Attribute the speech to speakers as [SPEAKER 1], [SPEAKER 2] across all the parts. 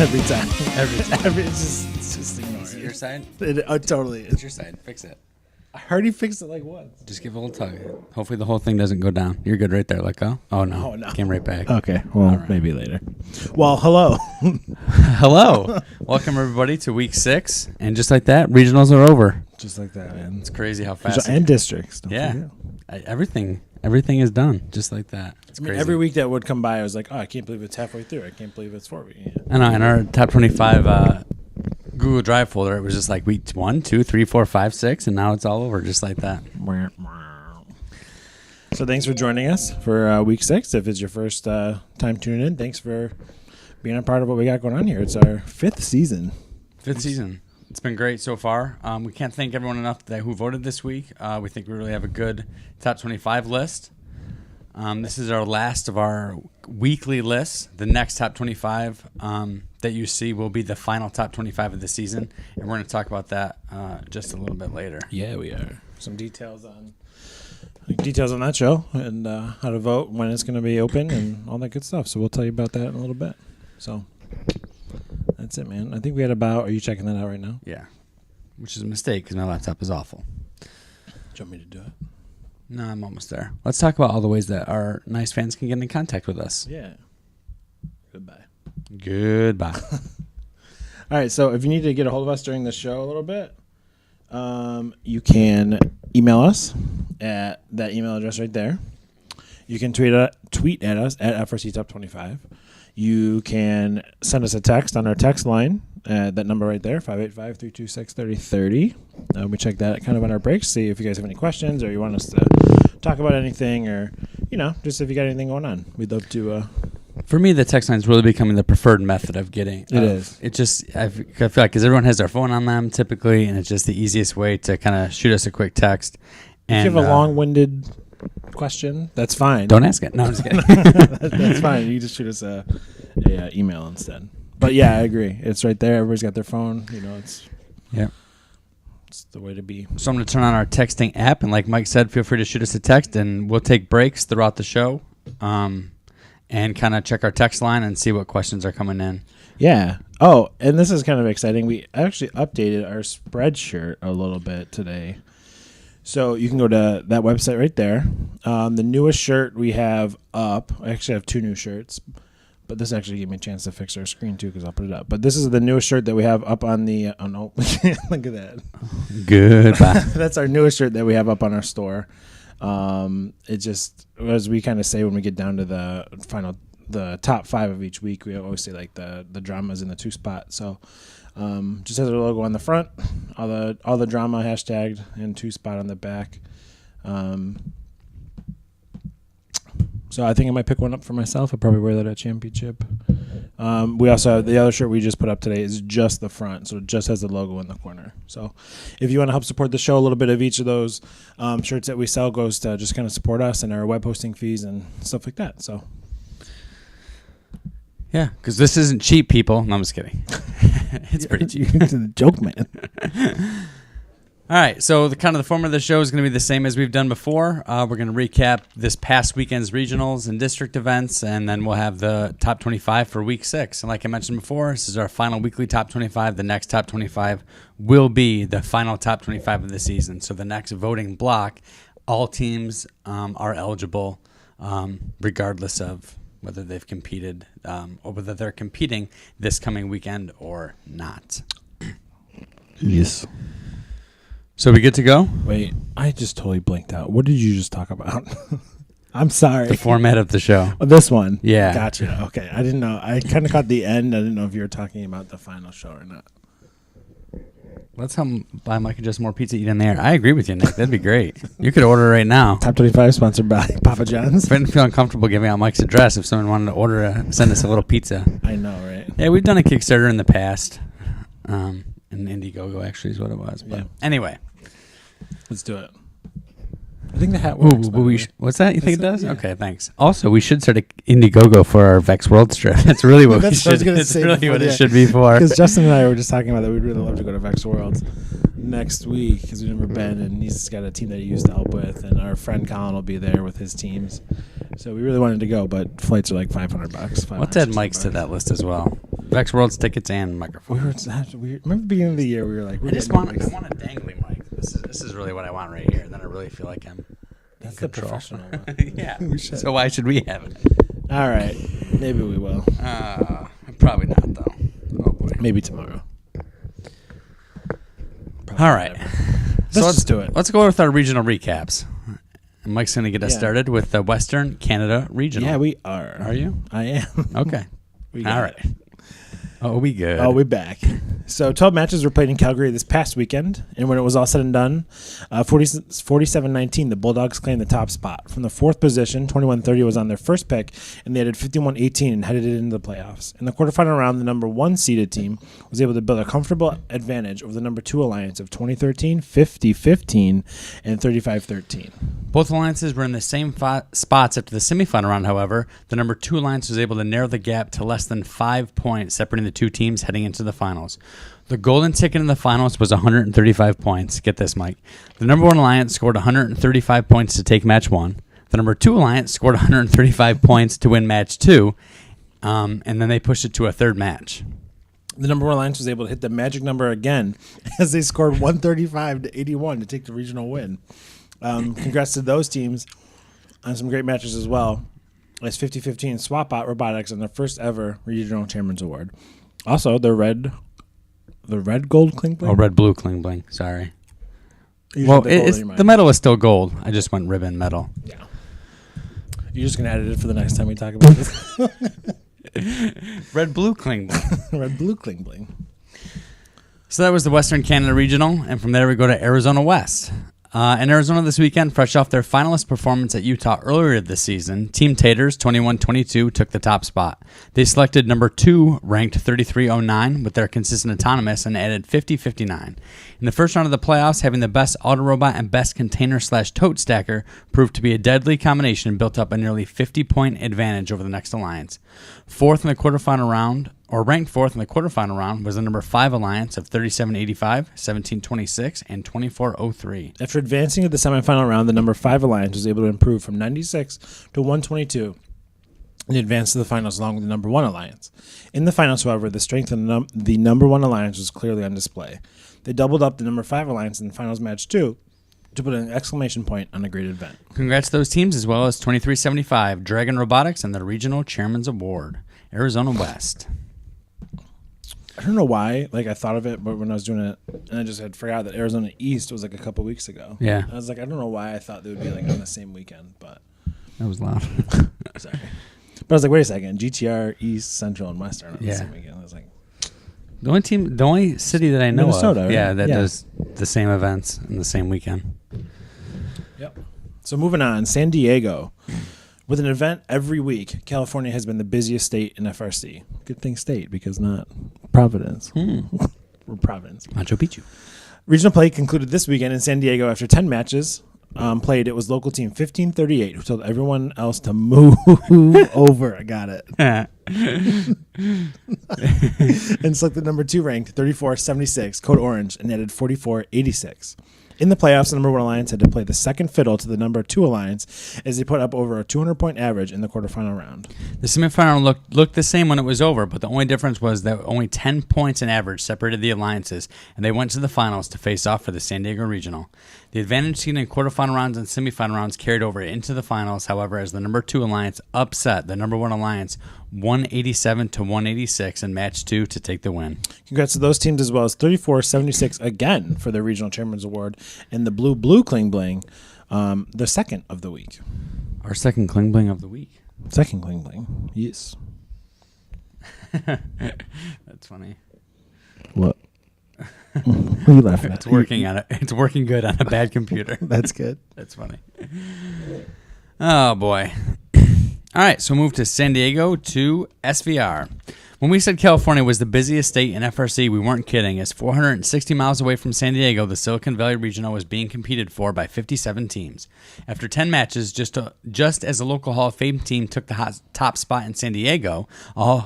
[SPEAKER 1] every time. It's just ignore
[SPEAKER 2] Is
[SPEAKER 1] it.
[SPEAKER 2] it your side?
[SPEAKER 1] It totally
[SPEAKER 2] It's
[SPEAKER 1] is.
[SPEAKER 2] your side. Fix it.
[SPEAKER 1] I already fixed it like once.
[SPEAKER 2] Just give it a little tug. Hopefully the whole thing doesn't go down. You're good right there. Let go. Oh, no.
[SPEAKER 1] Oh, no.
[SPEAKER 2] Came right back.
[SPEAKER 1] Okay, well,
[SPEAKER 2] All right.
[SPEAKER 1] maybe later. Well, hello.
[SPEAKER 2] Hello. Welcome, everybody, to week 6. And just like that, regionals are over.
[SPEAKER 1] Just like that, man.
[SPEAKER 2] It's crazy how fast.
[SPEAKER 1] And districts. Don't
[SPEAKER 2] Yeah.
[SPEAKER 1] forget.
[SPEAKER 2] Everything is done just like that. It's
[SPEAKER 1] I mean,
[SPEAKER 2] crazy.
[SPEAKER 1] every week that would come by, I was like, oh, I can't believe it's halfway through. I can't believe it's 4 weeks. Yeah.
[SPEAKER 2] I know. In our top 25 Google Drive folder, it was just like week 1, 2, 3, 4, 5, 6, and now it's all over just like that.
[SPEAKER 1] So thanks for joining us for week 6. If it's your first time tuning in, thanks for being a part of what we got going on here. It's our 5th season.
[SPEAKER 2] 5th season. It's been great so far. We can't thank everyone enough who voted this week. We think we really have a good top 25 list. This is our last of our weekly lists. The next top 25 that you see will be the final top 25 of the season, and we're going to talk about that just a little bit later.
[SPEAKER 1] Yeah, we are. Some details on that show and how to vote, when it's going to be open, and all that good stuff. So we'll tell you about that in a little bit. So that's it, man. I think we had about. Are you checking that out right now?
[SPEAKER 2] Yeah, which is a mistake because my laptop is awful.
[SPEAKER 1] Do you want me to do it?
[SPEAKER 2] No, I'm almost there. Let's talk about all the ways that our nice fans can get in contact with us.
[SPEAKER 1] Yeah. Goodbye.
[SPEAKER 2] Goodbye.
[SPEAKER 1] All right, so if you need to get a hold of us during the show a little bit, you can email us at that email address right there. You can tweet at us at FRC Top 25. You can send us a text on our text line at that number right there, 585-326-3030. We check that kind of on our breaks, see if you guys have any questions or you want us to talk about anything or, just if you got anything going on. We'd love to...
[SPEAKER 2] For me, the text line is really becoming the preferred method of getting.
[SPEAKER 1] It is.
[SPEAKER 2] It just, I feel like, because everyone has their phone on them typically, and it's just the easiest way to kind of shoot us a quick text.
[SPEAKER 1] If you have a long-winded question, that's fine.
[SPEAKER 2] Don't ask it. No, I'm just kidding.
[SPEAKER 1] That's fine. You just shoot us a email instead. But yeah, I agree. It's right there. Everybody's got their phone. It's the way to be.
[SPEAKER 2] So I'm going to turn on our texting app, and like Mike said, feel free to shoot us a text, and we'll take breaks throughout the show. And kind of check our text line and see what questions are coming in.
[SPEAKER 1] Yeah. Oh, and this is kind of exciting. We actually updated our Spreadshirt a little bit today. So you can go to that website right there. The newest shirt we have up, I actually have 2 new shirts, but this actually gave me a chance to fix our screen too because I'll put it up. But this is the newest shirt that we have up on the, oh no, look at that.
[SPEAKER 2] Goodbye.
[SPEAKER 1] That's our newest shirt that we have up on our store. It just, as we kind of say when we get down to the top 5 of each week, we always say like the drama's in the 2 spot. So, just has our logo on the front, all the drama hashtagged and 2 spot on the back. So I think I might pick one up for myself. I'll probably wear that at championship. We also have the other shirt we just put up today is just the front, so it just has the logo in the corner. So if you want to help support the show, a little bit of each of those shirts that we sell goes to just kind of support us and our web hosting fees and stuff like that. So
[SPEAKER 2] Yeah, because this isn't cheap, people. No, I'm just kidding. It's pretty cheap.
[SPEAKER 1] It's a joke, man.
[SPEAKER 2] All right, so the format of the show is going to be the same as we've done before. We're going to recap this past weekend's regionals and district events, and then we'll have the top 25 for week 6. And like I mentioned before, this is our final weekly top 25. The next top 25 will be the final top 25 of the season. So the next voting block, all teams are eligible, regardless of whether they've competed or whether they're competing this coming weekend or not.
[SPEAKER 1] Yes.
[SPEAKER 2] So we good to go?
[SPEAKER 1] Wait, I just totally blanked out. What did you just talk about? I'm sorry.
[SPEAKER 2] The format of the show.
[SPEAKER 1] Oh, this one.
[SPEAKER 2] Yeah.
[SPEAKER 1] Gotcha. Okay. I didn't know. I kind of caught the end. I didn't know if you were talking about the final show or not.
[SPEAKER 2] Let's buy Mike and just more pizza, eat in there. I agree with you, Nick. That'd be great. You could order right now.
[SPEAKER 1] Top 25 sponsored by Papa John's.
[SPEAKER 2] I didn't feel uncomfortable giving out Mike's address if someone wanted to send us a little pizza.
[SPEAKER 1] I know, right?
[SPEAKER 2] Yeah, we've done a Kickstarter in the past. And Indiegogo actually is what it was. But anyway.
[SPEAKER 1] Let's do it. I think the hat works.
[SPEAKER 2] What's that? You think it does? Yeah. Okay, thanks. Also, we should start an Indiegogo for our Vex World strip. That's really what we should. It's really what it should be for.
[SPEAKER 1] Because Justin and I were just talking about that. We'd really love to go to Vex Worlds next week because we've never been, and he's got a team that he used to help with, and our friend Colin will be there with his teams. So we really wanted to go, but flights are like $500.
[SPEAKER 2] Let's add Mike's to that list as well. Vex Worlds tickets and microphone.
[SPEAKER 1] Remember the beginning of the year, we were like,
[SPEAKER 2] I want a dangly mic. This is really what I want right here. Then I really feel like I'm
[SPEAKER 1] That's
[SPEAKER 2] in
[SPEAKER 1] the
[SPEAKER 2] control.
[SPEAKER 1] professional one.
[SPEAKER 2] Yeah.
[SPEAKER 1] We should.
[SPEAKER 2] So why should we have it?
[SPEAKER 1] All right. Maybe we will.
[SPEAKER 2] Probably not, though. Oh, boy.
[SPEAKER 1] Maybe tomorrow.
[SPEAKER 2] All right. So
[SPEAKER 1] Let's just do it.
[SPEAKER 2] Let's go with our regional recaps. And Mike's going to get us
[SPEAKER 1] Yeah.
[SPEAKER 2] started with the Western Canada Regional.
[SPEAKER 1] Yeah, we are.
[SPEAKER 2] Are you?
[SPEAKER 1] I am.
[SPEAKER 2] Okay.
[SPEAKER 1] We got
[SPEAKER 2] All
[SPEAKER 1] it.
[SPEAKER 2] right. Oh, we good.
[SPEAKER 1] Oh, we're back. So 12 matches were played in Calgary this past weekend, and when it was all said and done, 47-19, the Bulldogs claimed the top spot. From the fourth position, 21-30 was on their first pick, and they added 51-18 and headed it into the playoffs. In the quarterfinal round, the number one seeded team was able to build a comfortable advantage over the number two alliance of 2013, 50-15, and 35-13.
[SPEAKER 2] Both alliances were in the same spots after the semifinal round, however. The number two alliance was able to narrow the gap to less than 5 points, separating the two teams heading into the finals. The golden ticket in the finals was 135 points. Get this, Mike. The number one alliance scored 135 points to take match one. The number two alliance scored 135 points to win match two, and then they pushed it to a third match.
[SPEAKER 1] The number one alliance was able to hit the magic number again as they scored 135-81 to take the regional win. Congrats to those teams on some great matches as well, as 50-15 swap out Robotics on their first ever regional chairman's award. Also, the red gold cling bling.
[SPEAKER 2] Oh, red blue cling bling. Sorry.
[SPEAKER 1] You
[SPEAKER 2] Well,
[SPEAKER 1] said the gold in your mind.
[SPEAKER 2] the medal is still gold. I just went ribbon medal.
[SPEAKER 1] Yeah. You're just gonna edit it for the next time we talk about this.
[SPEAKER 2] Red blue cling bling.
[SPEAKER 1] Red blue cling bling.
[SPEAKER 2] So that was the Western Canada Regional, and from there we go to Arizona West. In Arizona this weekend, fresh off their finalist performance at Utah earlier this season, Team Taters 21-22 took the top spot. They selected number 2 ranked 3309 with their consistent autonomous and added 50-59. In the first round of the playoffs, having the best auto robot and best container/tote stacker proved to be a deadly combination and built up a nearly 50-point advantage over the next alliance. Ranked fourth in the quarterfinal round was the number 5 alliance of 3785, 1726, and 2403.
[SPEAKER 1] After advancing to the semifinal round, the number 5 alliance was able to improve from 96 to 122 and advance to the finals along with the number 1 alliance. In the finals, however, the strength of the number 1 alliance was clearly on display. They doubled up the number 5 alliance in the finals match 2 to put an exclamation point on a great event.
[SPEAKER 2] Congrats to those teams, as well as 2375, Dragon Robotics, and the Regional Chairman's Award. Arizona West.
[SPEAKER 1] I don't know why, I thought of it, but when I was doing it, and I just had forgot that Arizona East was a couple weeks ago.
[SPEAKER 2] Yeah.
[SPEAKER 1] I was like, I don't know why I thought they would be on the same weekend, but
[SPEAKER 2] That was loud.
[SPEAKER 1] sorry. But I was like, wait a second, GTR, East, Central, and Western on the
[SPEAKER 2] Yeah.
[SPEAKER 1] same weekend. I was like,
[SPEAKER 2] The only city that I know
[SPEAKER 1] Minnesota,
[SPEAKER 2] of,
[SPEAKER 1] right?
[SPEAKER 2] that
[SPEAKER 1] Yeah.
[SPEAKER 2] does the same events in the same weekend.
[SPEAKER 1] yep. So moving on, San Diego. With an event every week, California has been the busiest state in FRC. Good thing state, because not Providence. We're Providence.
[SPEAKER 2] Machu Picchu.
[SPEAKER 1] Regional play concluded this weekend in San Diego after 10 matches played. It was local team 1538 who told everyone else to move over. I got it. And selected number 2 ranked 3476, Code Orange, and added 4486. In the playoffs, the number 1 alliance had to play the second fiddle to the number 2 alliance as they put up over a 200-point average in the quarterfinal round.
[SPEAKER 2] The semifinal looked the same when it was over, but the only difference was that only 10 points in average separated the alliances, and they went to the finals to face off for the San Diego Regional. The advantage seen in quarterfinal rounds and semifinal rounds carried over into the finals, however, as the number 2 alliance upset the number 1 alliance 187-186 in match 2 to take the win.
[SPEAKER 1] Congrats to those teams, as well as 3476 again for their Regional Chairman's Award and the Blue Cling Bling, the second of the week.
[SPEAKER 2] Our second Cling Bling of the week.
[SPEAKER 1] Second Cling Bling, yes.
[SPEAKER 2] That's funny.
[SPEAKER 1] What? What are you laughing at?
[SPEAKER 2] It's working on it. It's working good on a bad computer.
[SPEAKER 1] That's good.
[SPEAKER 2] That's funny. Oh, boy. All right, so move to San Diego to SVR. When we said California was the busiest state in FRC, we weren't kidding, as 460 miles away from San Diego, the Silicon Valley Regional was being competed for by 57 teams. After 10 matches, just as a local Hall of Fame team took the top spot in San Diego, a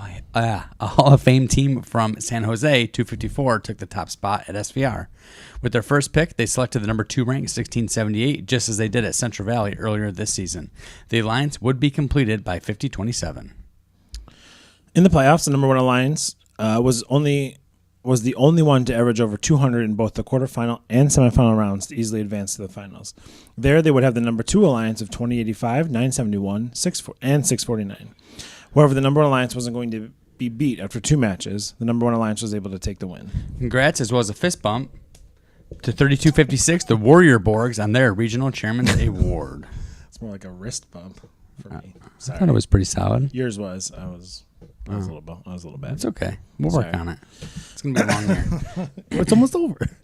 [SPEAKER 2] Hall of Fame team from San Jose, 254, took the top spot at SVR. With their first pick, they selected the number 2 ranked 1678, just as they did at Central Valley earlier this season. The alliance would be completed by 50-27.
[SPEAKER 1] In the playoffs, the number 1 alliance was the only one to average over 200 in both the quarterfinal and semifinal rounds to easily advance to the finals. There, they would have the number 2 alliance of 2085, 971, and 649. However, the number 1 alliance wasn't going to be beat after 2 matches. The number 1 alliance was able to take the win.
[SPEAKER 2] Congrats, as well as a fist bump to 3256, the Warrior Borgs, on their regional chairman's award.
[SPEAKER 1] It's more like a wrist bump for me.
[SPEAKER 2] I
[SPEAKER 1] Sorry.
[SPEAKER 2] thought it was pretty solid.
[SPEAKER 1] Yours was. I was a little bad.
[SPEAKER 2] It's okay. We'll work
[SPEAKER 1] Sorry.
[SPEAKER 2] on it. It's going to be a long year.
[SPEAKER 1] It's almost over.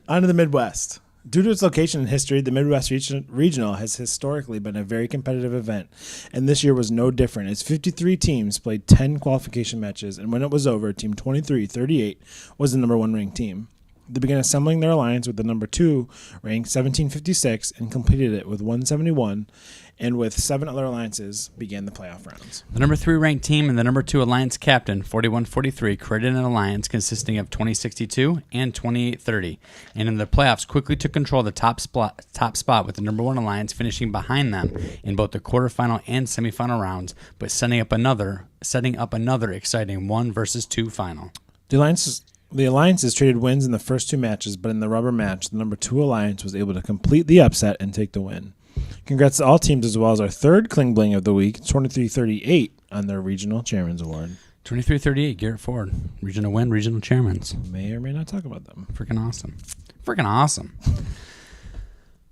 [SPEAKER 1] On to the Midwest. Due to its location and history, the Midwest Regional has historically been a very competitive event, and this year was no different. Its 53 teams played 10 qualification matches, and when it was over, Team 2338 was the number 1 ranked team. They began assembling their alliance with the number 2 ranked 1756 and completed it with 171, and with 7 other alliances began the playoff rounds.
[SPEAKER 2] The number 3 ranked team and the number 2 alliance captain, 4143, created an alliance consisting of 2062 and 2830, and in the playoffs quickly took control of the top spot with the number 1 alliance finishing behind them in both the quarterfinal and semifinal rounds, but setting up another exciting 1 versus 2 final.
[SPEAKER 1] The alliances traded wins in the first 2 matches, but in the rubber match, the number 2 alliance was able to complete the upset and take the win. Congrats to all teams, as well as our third Kling Bling of the week, 2338, on their Regional Chairman's Award.
[SPEAKER 2] 2338, Garrett Ford, regional win, regional chairmans.
[SPEAKER 1] May or may not talk about them.
[SPEAKER 2] Freaking awesome.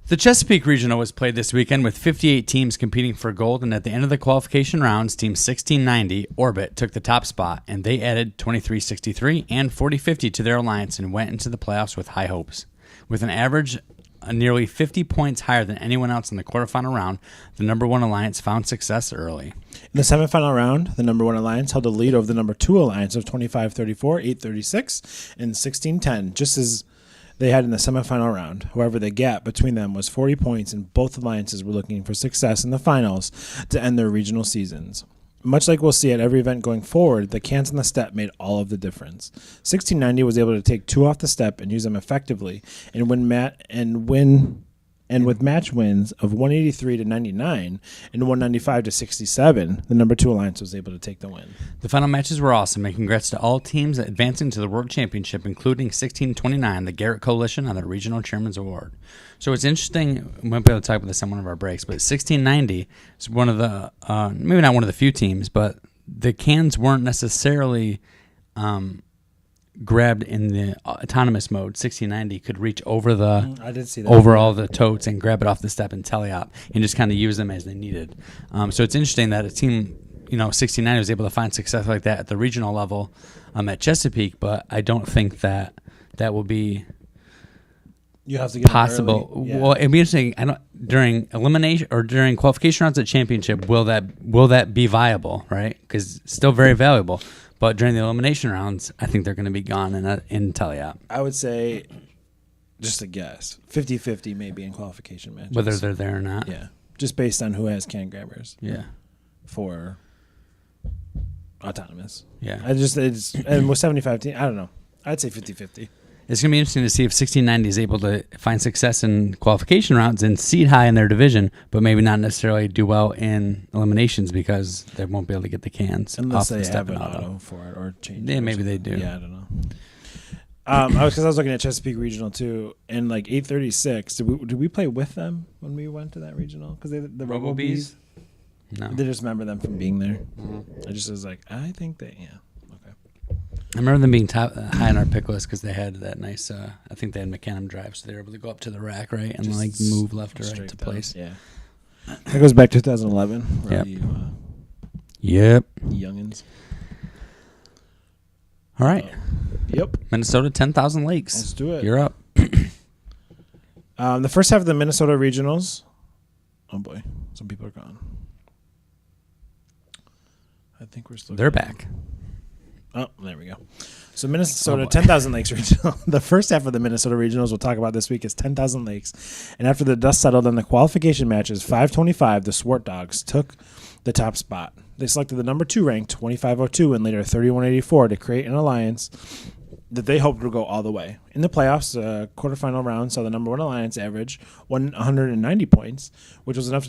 [SPEAKER 2] The Chesapeake Regional was played this weekend with 58 teams competing for gold, and at the end of the qualification rounds, Team 1690, Orbit, took the top spot, and they added 2363 and 4050 to their alliance and went into the playoffs with high hopes. With an average nearly 50 points higher than anyone else in the quarterfinal round, the number 1 alliance found success early.
[SPEAKER 1] In the semifinal round, the number 1 alliance held a lead over the number 2 alliance of 2534, 836, and 1610, just as they had in the semifinal round. However, the gap between them was 40 points, and both alliances were looking for success in the finals to end their regional seasons. Much like we'll see at every event going forward, the cans on the step made all of the difference. 1690 was able to take 2 off the step and use them effectively, and with match wins of 183 to 99 and 195 to 67, the number 2 alliance was able to take the win.
[SPEAKER 2] The final matches were awesome, and congrats to all teams advancing to the World Championship, including 1629, the Garrett Coalition, on the Regional Chairman's Award. So it's interesting, we might be able to talk about this on one of our breaks, but 1690 is one of the, maybe not one of the few teams, but the cans weren't necessarily grabbed in the autonomous mode. 1690 could reach over
[SPEAKER 1] I did see that.
[SPEAKER 2] over all the totes and grab it off the step and teleop and just kind of use them as they needed. So it's interesting that a team, 1690 was able to find success like that at the regional level at Chesapeake, but I don't think that will be
[SPEAKER 1] You have to get
[SPEAKER 2] possible.
[SPEAKER 1] Early. Yeah.
[SPEAKER 2] Well, it'd be interesting. During elimination or during qualification rounds at championship, will that be viable? Right, because still very valuable. But during the elimination rounds, I think they're going to be gone in teleop.
[SPEAKER 1] I would say, just a guess, 50-50 maybe in qualification matches.
[SPEAKER 2] Whether they're there or not.
[SPEAKER 1] Yeah, just based on who has can grabbers.
[SPEAKER 2] Yeah.
[SPEAKER 1] For autonomous.
[SPEAKER 2] Yeah.
[SPEAKER 1] And with 75 teams, I don't know. I'd say 50-50.
[SPEAKER 2] It's going to be interesting to see if 1690 is able to find success in qualification rounds and seed high in their division, but maybe not necessarily do well in eliminations because they won't be able to get the cans
[SPEAKER 1] Unless
[SPEAKER 2] off
[SPEAKER 1] they
[SPEAKER 2] the step
[SPEAKER 1] have an
[SPEAKER 2] and
[SPEAKER 1] auto for it or change.
[SPEAKER 2] Yeah,
[SPEAKER 1] it or
[SPEAKER 2] maybe they
[SPEAKER 1] something.
[SPEAKER 2] do.
[SPEAKER 1] Yeah, I don't know. I was looking at Chesapeake Regional too, and like 836. Did we play with them when we went to that regional? Because the
[SPEAKER 2] Robo-Bees? No.
[SPEAKER 1] They just remember them from being there.
[SPEAKER 2] Mm-hmm.
[SPEAKER 1] I just was like, I think they, yeah. Okay.
[SPEAKER 2] I remember them being high on our pick list because they had that nice, I think they had Macadam drive, so they were able to go up to the rack, right, and
[SPEAKER 1] Just
[SPEAKER 2] like move left or right
[SPEAKER 1] straight
[SPEAKER 2] to
[SPEAKER 1] down.
[SPEAKER 2] place.
[SPEAKER 1] Yeah. That goes back to 2011.
[SPEAKER 2] Yep.
[SPEAKER 1] You,
[SPEAKER 2] Yep.
[SPEAKER 1] youngins.
[SPEAKER 2] All right.
[SPEAKER 1] Yep.
[SPEAKER 2] Minnesota, 10,000 Lakes.
[SPEAKER 1] Let's do it.
[SPEAKER 2] You're up.
[SPEAKER 1] The first half of the Minnesota regionals. Oh boy, some people are gone. I think we're still.
[SPEAKER 2] They're
[SPEAKER 1] good.
[SPEAKER 2] back.
[SPEAKER 1] Oh, there we go. So Minnesota,
[SPEAKER 2] Oh, boy.
[SPEAKER 1] 10,000 Lakes Regional. The first half of the Minnesota Regionals we'll talk about this week is 10,000 Lakes. And after the dust settled on the qualification matches, 525, the Swart Dogs took the top spot. They selected the number 2 ranked 2502 and later 3184 to create an alliance that they hoped would go all the way. In the playoffs, quarterfinal round saw the number 1 alliance average 190 points, which was enough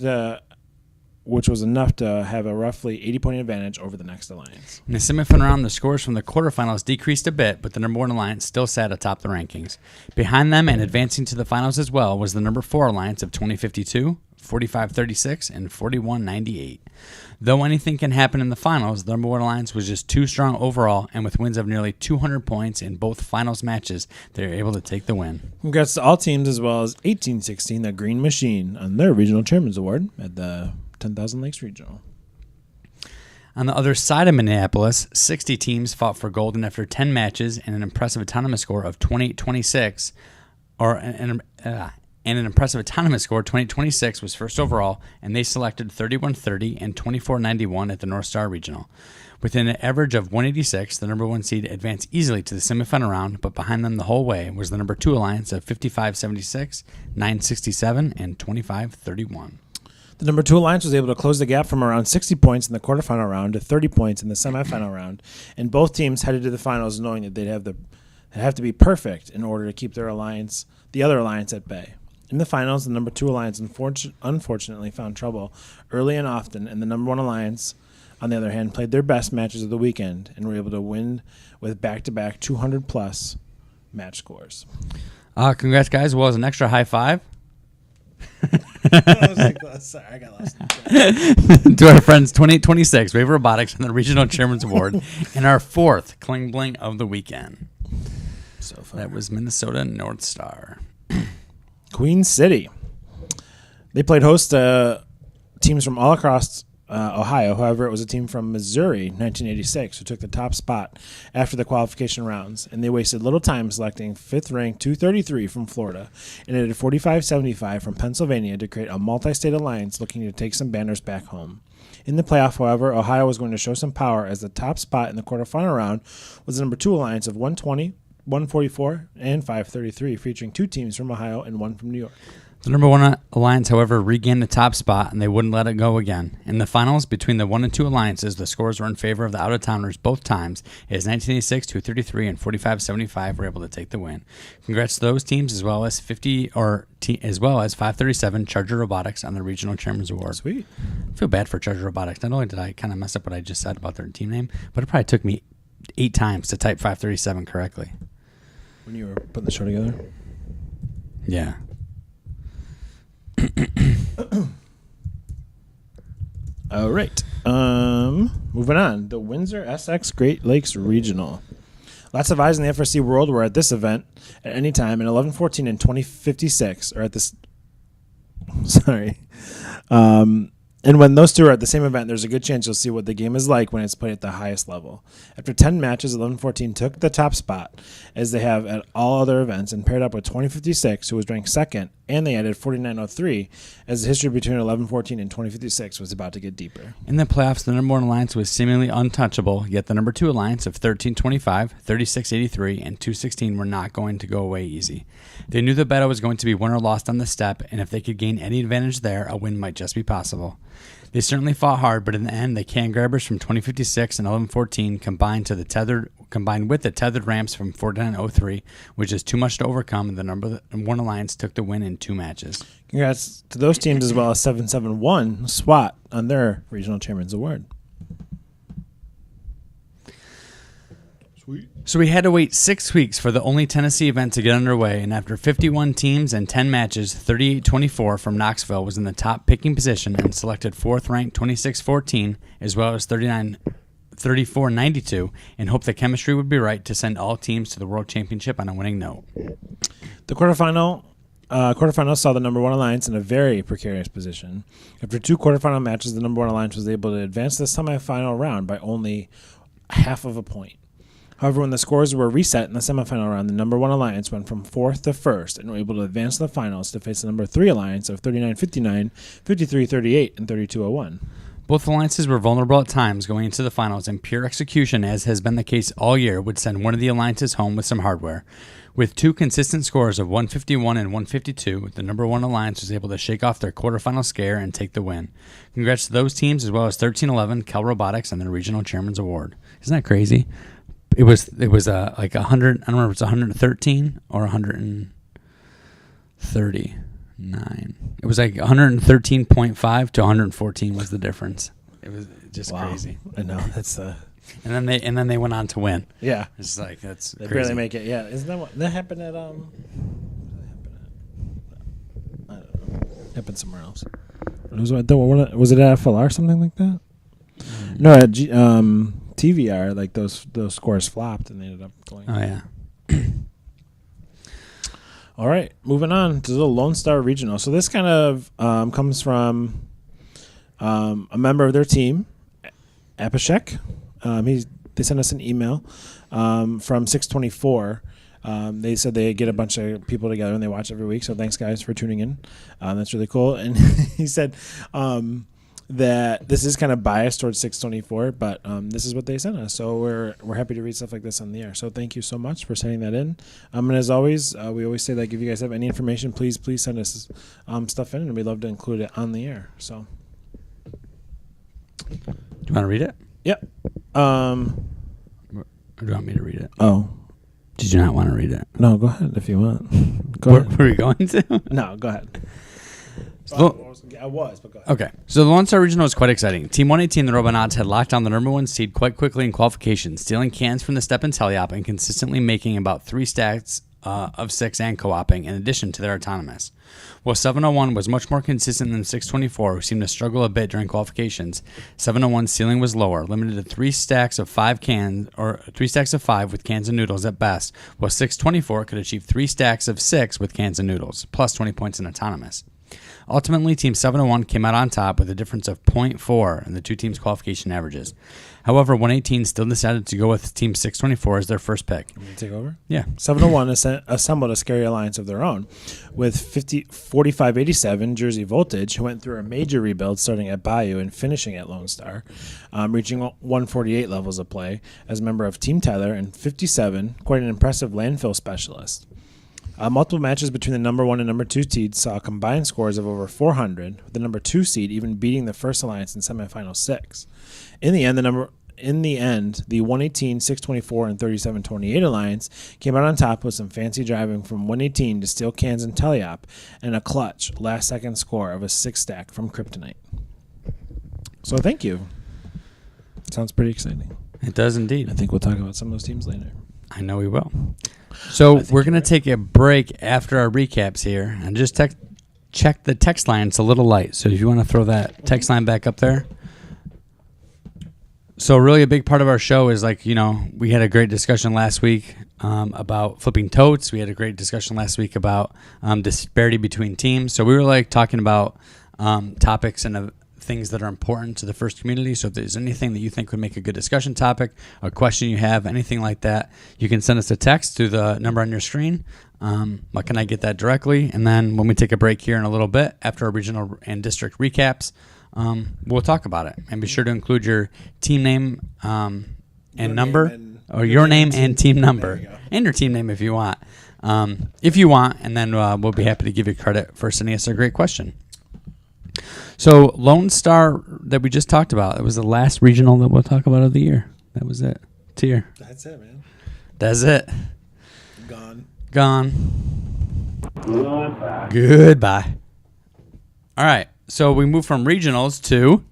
[SPEAKER 1] which was enough to have a roughly 80-point advantage over the next alliance.
[SPEAKER 2] In the semifinal round, the scores from the quarterfinals decreased a bit, but the number 1 alliance still sat atop the rankings. Behind them and advancing to the finals as well was the number 4 alliance of 2052, 45-36, and 41-98. Though anything can happen in the finals, the number 1 alliance was just too strong overall, and with wins of nearly 200 points in both finals matches, they were able to take the win.
[SPEAKER 1] Congrats to all teams as well as 1816, the Green Machine, on their Regional Chairman's Award at the 10,000 Lakes Regional.
[SPEAKER 2] On the other side of Minneapolis, 60 teams fought for gold, and after 10 matches and an impressive autonomous score of 28-26, and an impressive autonomous score, 2026 was first overall, and they selected 31-30 and 24-91 at the North Star Regional. With an average of 186, the number 1 seed advanced easily to the semifinal round, but behind them the whole way was the number 2 alliance of 55-76, 9-67, and 25-31.
[SPEAKER 1] The number 2 alliance was able to close the gap from around 60 points in the quarterfinal round to 30 points in the semifinal round, and both teams headed to the finals knowing that they'd have to be perfect in order to keep the other alliance at bay. In the finals, the number 2 alliance unfortunately found trouble early and often, and the number 1 alliance, on the other hand, played their best matches of the weekend and were able to win with back-to-back 200-plus match scores.
[SPEAKER 2] Congrats, guys. Well, as an extra high five.
[SPEAKER 1] Sorry, I got lost.
[SPEAKER 2] To our friends 2826 Wave Robotics on the Regional Chairman's Award and our 4th Kling Bling of the weekend.
[SPEAKER 1] So fun.
[SPEAKER 2] That was Minnesota North Star.
[SPEAKER 1] Queen City. They played host to teams from all across Ohio. However, it was a team from Missouri, 1986, who took the top spot after the qualification rounds, and they wasted little time selecting 5th-ranked 233 from Florida and added 45-75 from Pennsylvania to create a multi-state alliance looking to take some banners back home. In the playoff, however, Ohio was going to show some power as the top spot in the quarterfinal round was the number 2 alliance of 120, 144, and 533, featuring 2 teams from Ohio and 1 from New York.
[SPEAKER 2] The number 1 alliance, however, regained the top spot, and they wouldn't let it go again. In the finals, between the 1 and 2 alliances, the scores were in favor of the out-of-towners both times, as 1986, 233, and 45-75 were able to take the win. Congrats to those teams, as well as 537 Charger Robotics on the Regional Chairman's Award.
[SPEAKER 1] Sweet.
[SPEAKER 2] I feel bad for Charger Robotics. Not only did I kind of mess up what I just said about their team name, but it probably took me 8 times to type 537 correctly.
[SPEAKER 1] When you were putting the show together?
[SPEAKER 2] Yeah.
[SPEAKER 1] All right. Moving on. The Windsor SX Great Lakes Regional. Lots of eyes in the FRC world were at this event at any time in 1114 and 2056, or at this. Sorry. And when those two are at the same event, there's a good chance you'll see what the game is like when it's played at the highest level. After 10 matches, 1114 took the top spot, as they have at all other events, and paired up with 2056, who was ranked second, and they added 4903, as the history between 1114 and 2056 was about to get deeper.
[SPEAKER 2] In the playoffs, the number 1 alliance was seemingly untouchable, yet the number 2 alliance of 1325, 3683, and 216 were not going to go away easy. They knew the battle was going to be won or lost on the step, and if they could gain any advantage there, a win might just be possible. They certainly fought hard, but in the end, the can grabbers from 2056 and 1114 combined with the tethered ramps from 4903, which is too much to overcome, and the number 1 alliance took the win in 2 matches.
[SPEAKER 1] Congrats to those teams, as well as 771 SWAT on their Regional Chairman's Award. Sweet.
[SPEAKER 2] So we had to wait 6 weeks for the only Tennessee event to get underway, and after 51 teams and 10 matches, 38-24 from Knoxville was in the top picking position and selected 4th-ranked 26-14, as well as 34-92, and hoped the chemistry would be right to send all teams to the World Championship on a winning note.
[SPEAKER 1] The quarterfinal saw the number 1 alliance in a very precarious position. After 2 quarterfinal matches, the number 1 alliance was able to advance to the semifinal round by only half of a point. However, when the scores were reset in the semifinal round, the number 1 alliance went from 4th to 1st and were able to advance to the finals to face the number 3 alliance of 39-59, 53-38, and 32-01.
[SPEAKER 2] Both alliances were vulnerable at times going into the finals, and pure execution, as has been the case all year, would send one of the alliances home with some hardware. With 2 consistent scores of 151 and 152, the number 1 alliance was able to shake off their quarterfinal scare and take the win. Congrats to those teams, as well as 1311 Cal Robotics on their Regional Chairman's Award. Isn't that crazy? It was like 100. I don't remember if it's 113 or 130. It was like 113.5 to 114 was the difference. It was just crazy.
[SPEAKER 1] I know that's
[SPEAKER 2] And then they went on to win.
[SPEAKER 1] yeah.
[SPEAKER 2] It's like that's
[SPEAKER 1] They
[SPEAKER 2] crazy.
[SPEAKER 1] barely make it. Yeah, isn't that what that happened at? I don't know. Happened somewhere else. It was was it at FLR or something like that? No, at TVR. Like those scores flopped and they ended up going.
[SPEAKER 2] Oh yeah.
[SPEAKER 1] All right, moving on to the Lone Star Regional. So this kind of comes from a member of their team, Apashek. They sent us an email from 624. They said they get a bunch of people together and they watch every week. So thanks, guys, for tuning in. That's really cool. And he said that this is kind of biased towards 624, but this is what they sent us. So we're happy to read stuff like this on the air. So thank you so much for sending that in. And as always, we always say, like, if you guys have any information, please send us stuff in, and we'd love to include it on the air. So,
[SPEAKER 2] Do you want to read it?
[SPEAKER 1] yep.
[SPEAKER 2] Or do you want me to read it?
[SPEAKER 1] Oh,
[SPEAKER 2] Did you not want to read it?
[SPEAKER 1] no, go ahead if you want. Go
[SPEAKER 2] Where
[SPEAKER 1] ahead.
[SPEAKER 2] were we going to?
[SPEAKER 1] No, go ahead. I was, but go ahead.
[SPEAKER 2] Okay, so the Lone Star Regional was quite exciting. Team 118, the Robonauts, had locked down the number one seed quite quickly in qualification, stealing cans from the Steppen Teleop and consistently making about 3 stacks of 6 and co-oping in addition to their autonomous. While 701 was much more consistent than 624, who seemed to struggle a bit during qualifications, 701's ceiling was lower, limited to 3 stacks of 5 cans, or 3 stacks of 5 with cans and noodles at best, while 624 could achieve 3 stacks of 6 with cans and noodles, plus 20 points in autonomous. Ultimately, Team 701 came out on top with a difference of 0.4 in the two teams' qualification averages. However, 118 still decided to go with Team 624 as their first pick.
[SPEAKER 1] Want me to take over?
[SPEAKER 2] Yeah.
[SPEAKER 1] 701 assembled a scary alliance of their own with 4587 Jersey Voltage, who went through a major rebuild starting at Bayou and finishing at Lone Star, reaching 148 levels of play as a member of Team Tyler, and 57, quite an impressive landfill specialist. Multiple matches between the number 1 and number 2 seeds saw combined scores of over 400, with the number 2 seed even beating the first alliance in semifinal 6. In the end, the 118, 624, and 3728 alliance came out on top with some fancy driving from 118 to steal cans and Teleop, and a clutch last-second score of a 6-stack from Kryptonite. So thank you. Sounds pretty exciting.
[SPEAKER 2] It does indeed.
[SPEAKER 1] I think we'll talk about some of those teams later.
[SPEAKER 2] I know we will. So we're going to take a break after our recaps here and just check the text line. It's a little light, so if you want to throw that text line back up there. So really a big part of our show is, like, we had a great discussion last week about flipping totes. We had a great discussion last week about disparity between teams. So we were talking about topics and things that are important to the first community. So if there's anything that you think would make a good discussion topic, a question you have, anything like that, you can send us a text through the number on your screen. Can I get that directly? And then when we take a break here in a little bit, after our regional and district recaps, we'll talk about it. And be sure to include your team name and number, or your name and team number, and your team name if you want. And then we'll be happy to give you credit for sending us a great question. So Lone Star that we just talked about, it was the last regional that we'll talk about of the year. That was it. Tier.
[SPEAKER 1] That's it, man.
[SPEAKER 2] That's it.
[SPEAKER 1] Gone.
[SPEAKER 2] Goodbye. All right. So we move from regionals to...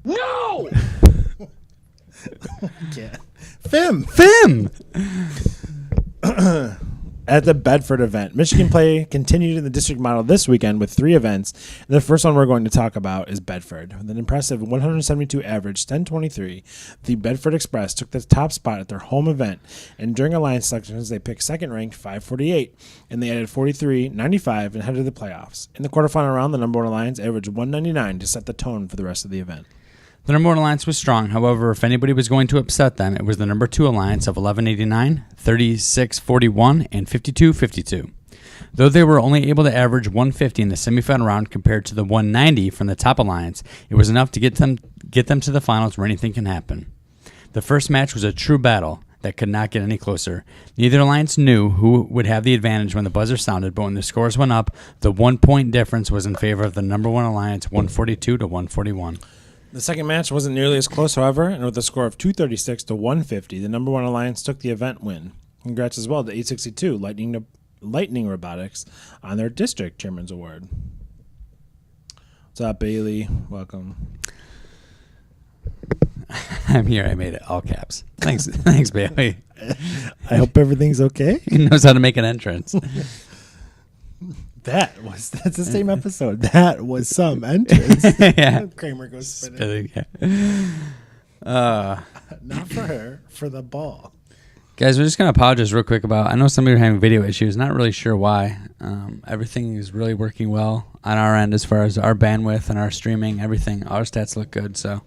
[SPEAKER 1] No! Yeah. FIM. At the Bedford event, Michigan play continued in the district model this weekend with 3 events. The first one we're going to talk about is Bedford. With an impressive 172 average, 1023, the Bedford Express took the top spot at their home event, and during alliance selections, they picked second-ranked 548, and they added 43, 95, and headed to the playoffs. In the quarterfinal round, the number 1 alliance averaged 199 to set the tone for the rest of the event.
[SPEAKER 2] The number 1 alliance was strong. However, if anybody was going to upset them, it was the number 2 alliance of 1189, 3641, and 5252. Though they were only able to average 150 in the semifinal round compared to the 190 from the top alliance, it was enough to get them to the finals where anything can happen. The first match was a true battle that could not get any closer. Neither alliance knew who would have the advantage when the buzzer sounded, but when the scores went up, the 1-point difference was in favor of the number 1 alliance, 142 to 141.
[SPEAKER 1] The second match wasn't nearly as close, however, and with a score of 236 to 150, the number 1 alliance took the event win. Congrats as well to 862, Lightning Lightning Robotics on their District Chairman's Award. What's up, Bailey? Welcome.
[SPEAKER 2] I'm here. I made it all caps. Thanks, thanks, Bailey.
[SPEAKER 1] I hope everything's okay.
[SPEAKER 2] He knows how to make an entrance.
[SPEAKER 1] That's the same episode. That was some entrance.
[SPEAKER 2] Yeah.
[SPEAKER 1] Kramer goes spinning.
[SPEAKER 2] Yeah.
[SPEAKER 1] Not for her, for the ball.
[SPEAKER 2] Guys, we're just going to apologize real quick about, I know some of you are having video issues. Not really sure why. Everything is really working well on our end as far as our bandwidth and our streaming, everything. Our stats look good. So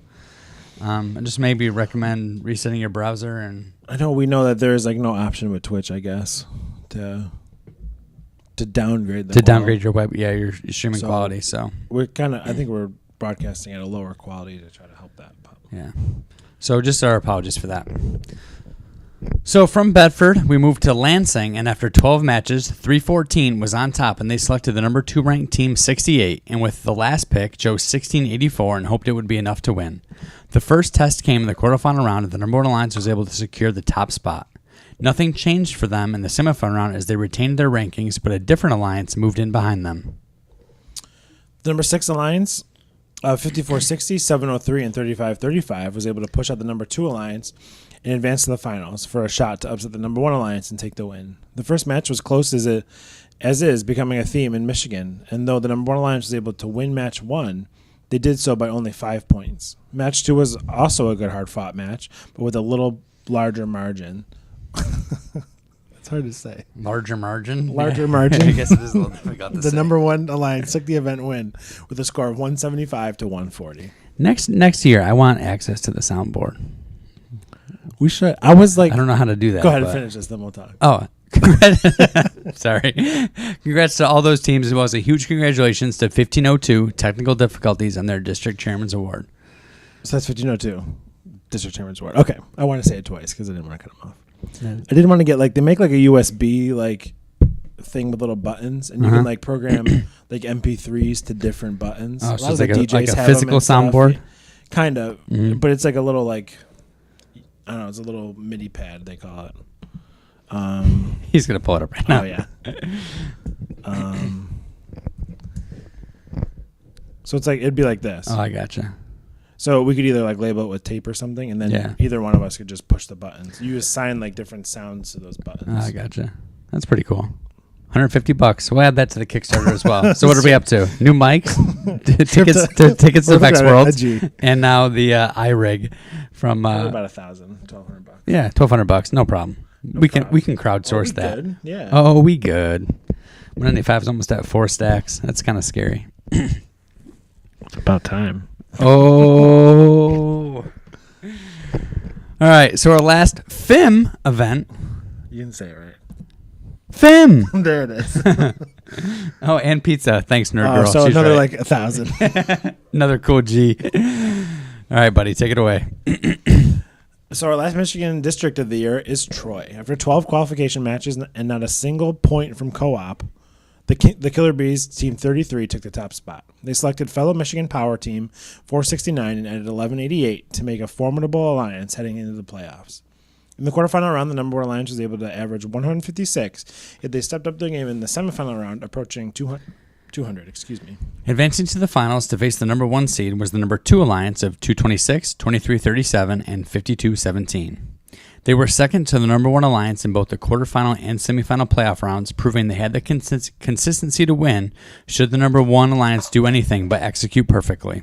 [SPEAKER 2] I just maybe recommend resetting your browser. And
[SPEAKER 1] I know we know that there's like no option with Twitch, I guess, to downgrade
[SPEAKER 2] your web, your streaming quality. So
[SPEAKER 1] we're I think we're broadcasting at a lower quality to try to help that.
[SPEAKER 2] Yeah. So just our apologies for that. So from Bedford, we moved to Lansing, and after 12 matches, 314 was on top, and they selected the number 2 ranked team 68, and with the last pick, chose 1684 and hoped it would be enough to win. The first test came in the quarterfinal round, and the number 1 alliance was able to secure the top spot. Nothing changed for them in the semifinal round as they retained their rankings, but a different alliance moved in behind them.
[SPEAKER 1] The number 6 alliance, 5460, 703, and 3535 was able to push out the number 2 alliance and advance to the finals for a shot to upset the number 1 alliance and take the win. The first match was close as is, becoming a theme in Michigan, and though the number 1 alliance was able to win match 1, they did so by only 5 points. Match 2 was also a good hard-fought match, but with a little larger margin. It's hard to say.
[SPEAKER 2] Larger margin?
[SPEAKER 1] Larger margin.
[SPEAKER 2] I guess it is a little difficult to say.
[SPEAKER 1] The number 1 alliance took the event win with a score of 175 to 140.
[SPEAKER 2] Next year, I want access to the soundboard.
[SPEAKER 1] We should. I was like,
[SPEAKER 2] I don't know how to do that.
[SPEAKER 1] Go ahead and finish this, then we'll talk.
[SPEAKER 2] Oh, sorry. Congrats to all those teams, as well as a huge congratulations to 1502 Technical Difficulties on their District Chairman's Award.
[SPEAKER 1] So that's 1502 District Chairman's Award. Okay, I want to say it twice because I didn't want to cut them off. I didn't want to get they make like a USB thing with little buttons, and you can program like MP3s to different buttons.
[SPEAKER 2] Oh,
[SPEAKER 1] a
[SPEAKER 2] so
[SPEAKER 1] lot
[SPEAKER 2] it's
[SPEAKER 1] of
[SPEAKER 2] like
[SPEAKER 1] the
[SPEAKER 2] a
[SPEAKER 1] DJs have
[SPEAKER 2] physical
[SPEAKER 1] them and
[SPEAKER 2] soundboard?
[SPEAKER 1] stuff. Kind of, but it's like a little I don't know, it's a little MIDI pad they call it.
[SPEAKER 2] He's gonna pull it up right now.
[SPEAKER 1] Oh yeah. So it's it'd be like this.
[SPEAKER 2] Oh, I gotcha.
[SPEAKER 1] So we could either label it with tape or something, and then either one of us could just push the buttons. You assign different sounds to those buttons.
[SPEAKER 2] Oh, I gotcha. That's pretty cool. $150. We'll add that to the Kickstarter as well. So what are we up to? New mics, tickets to Vex World, and now the iRig from
[SPEAKER 1] about $1,000, $1,200.
[SPEAKER 2] Yeah, $1,200. No problem. We can crowdsource that.
[SPEAKER 1] Good. Yeah.
[SPEAKER 2] Oh, we good. 195 is almost at 4 stacks. That's kind of scary.
[SPEAKER 1] It's about time.
[SPEAKER 2] Oh. All right. So our last FIM event.
[SPEAKER 1] You didn't say it right.
[SPEAKER 2] FIM.
[SPEAKER 1] There it is.
[SPEAKER 2] Oh, and pizza. Thanks, nerd girl.
[SPEAKER 1] So
[SPEAKER 2] she's
[SPEAKER 1] another
[SPEAKER 2] right.
[SPEAKER 1] 1,000.
[SPEAKER 2] Another cool G. All right, buddy. Take it away.
[SPEAKER 1] So our last Michigan district of the year is Troy. After 12 qualification matches and not a single point from co-op, the Killer Bees, Team 33, took the top spot. They selected fellow Michigan Power Team 469 and added 1188 to make a formidable alliance heading into the playoffs. In the quarterfinal round, the number 1 alliance was able to average 156, yet they stepped up their game in the semifinal round, approaching 200.
[SPEAKER 2] Advancing to the finals to face the number 1 seed was the number 2 alliance of 226, 2337, and 5217. They were second to the number 1 alliance in both the quarterfinal and semifinal playoff rounds, proving they had the consistency to win should the number 1 alliance do anything but execute perfectly.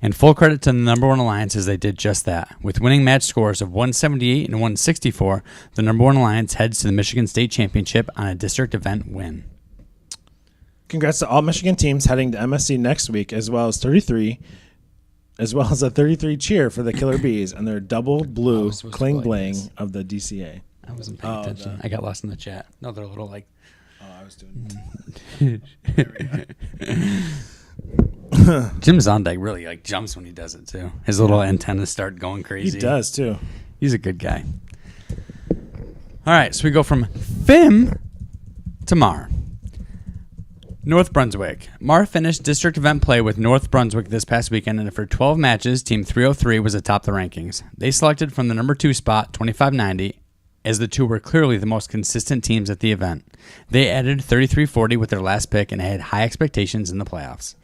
[SPEAKER 2] And full credit to the number 1 alliance as they did just that. With winning match scores of 178 and 164, the number 1 alliance heads to the Michigan State Championship on a district event win.
[SPEAKER 1] Congrats to all Michigan teams heading to MSC next week, as well as a 33 cheer for the Killer Bees and their double blue cling bling of the DCA.
[SPEAKER 2] I wasn't paying attention. I got lost in the chat. No, they're a little
[SPEAKER 1] I was doing.
[SPEAKER 2] Jim Zondag really jumps when he does it too. His little antennas start going crazy.
[SPEAKER 1] He does too.
[SPEAKER 2] He's a good guy. All right, so we go from FIM to MAR. North Brunswick. MAR finished district event play with North Brunswick this past weekend, and for 12 matches, Team 303 was atop the rankings. They selected from the number 2 spot, 2590, as the two were clearly the most consistent teams at the event. They added 33-40 with their last pick and had high expectations in the playoffs.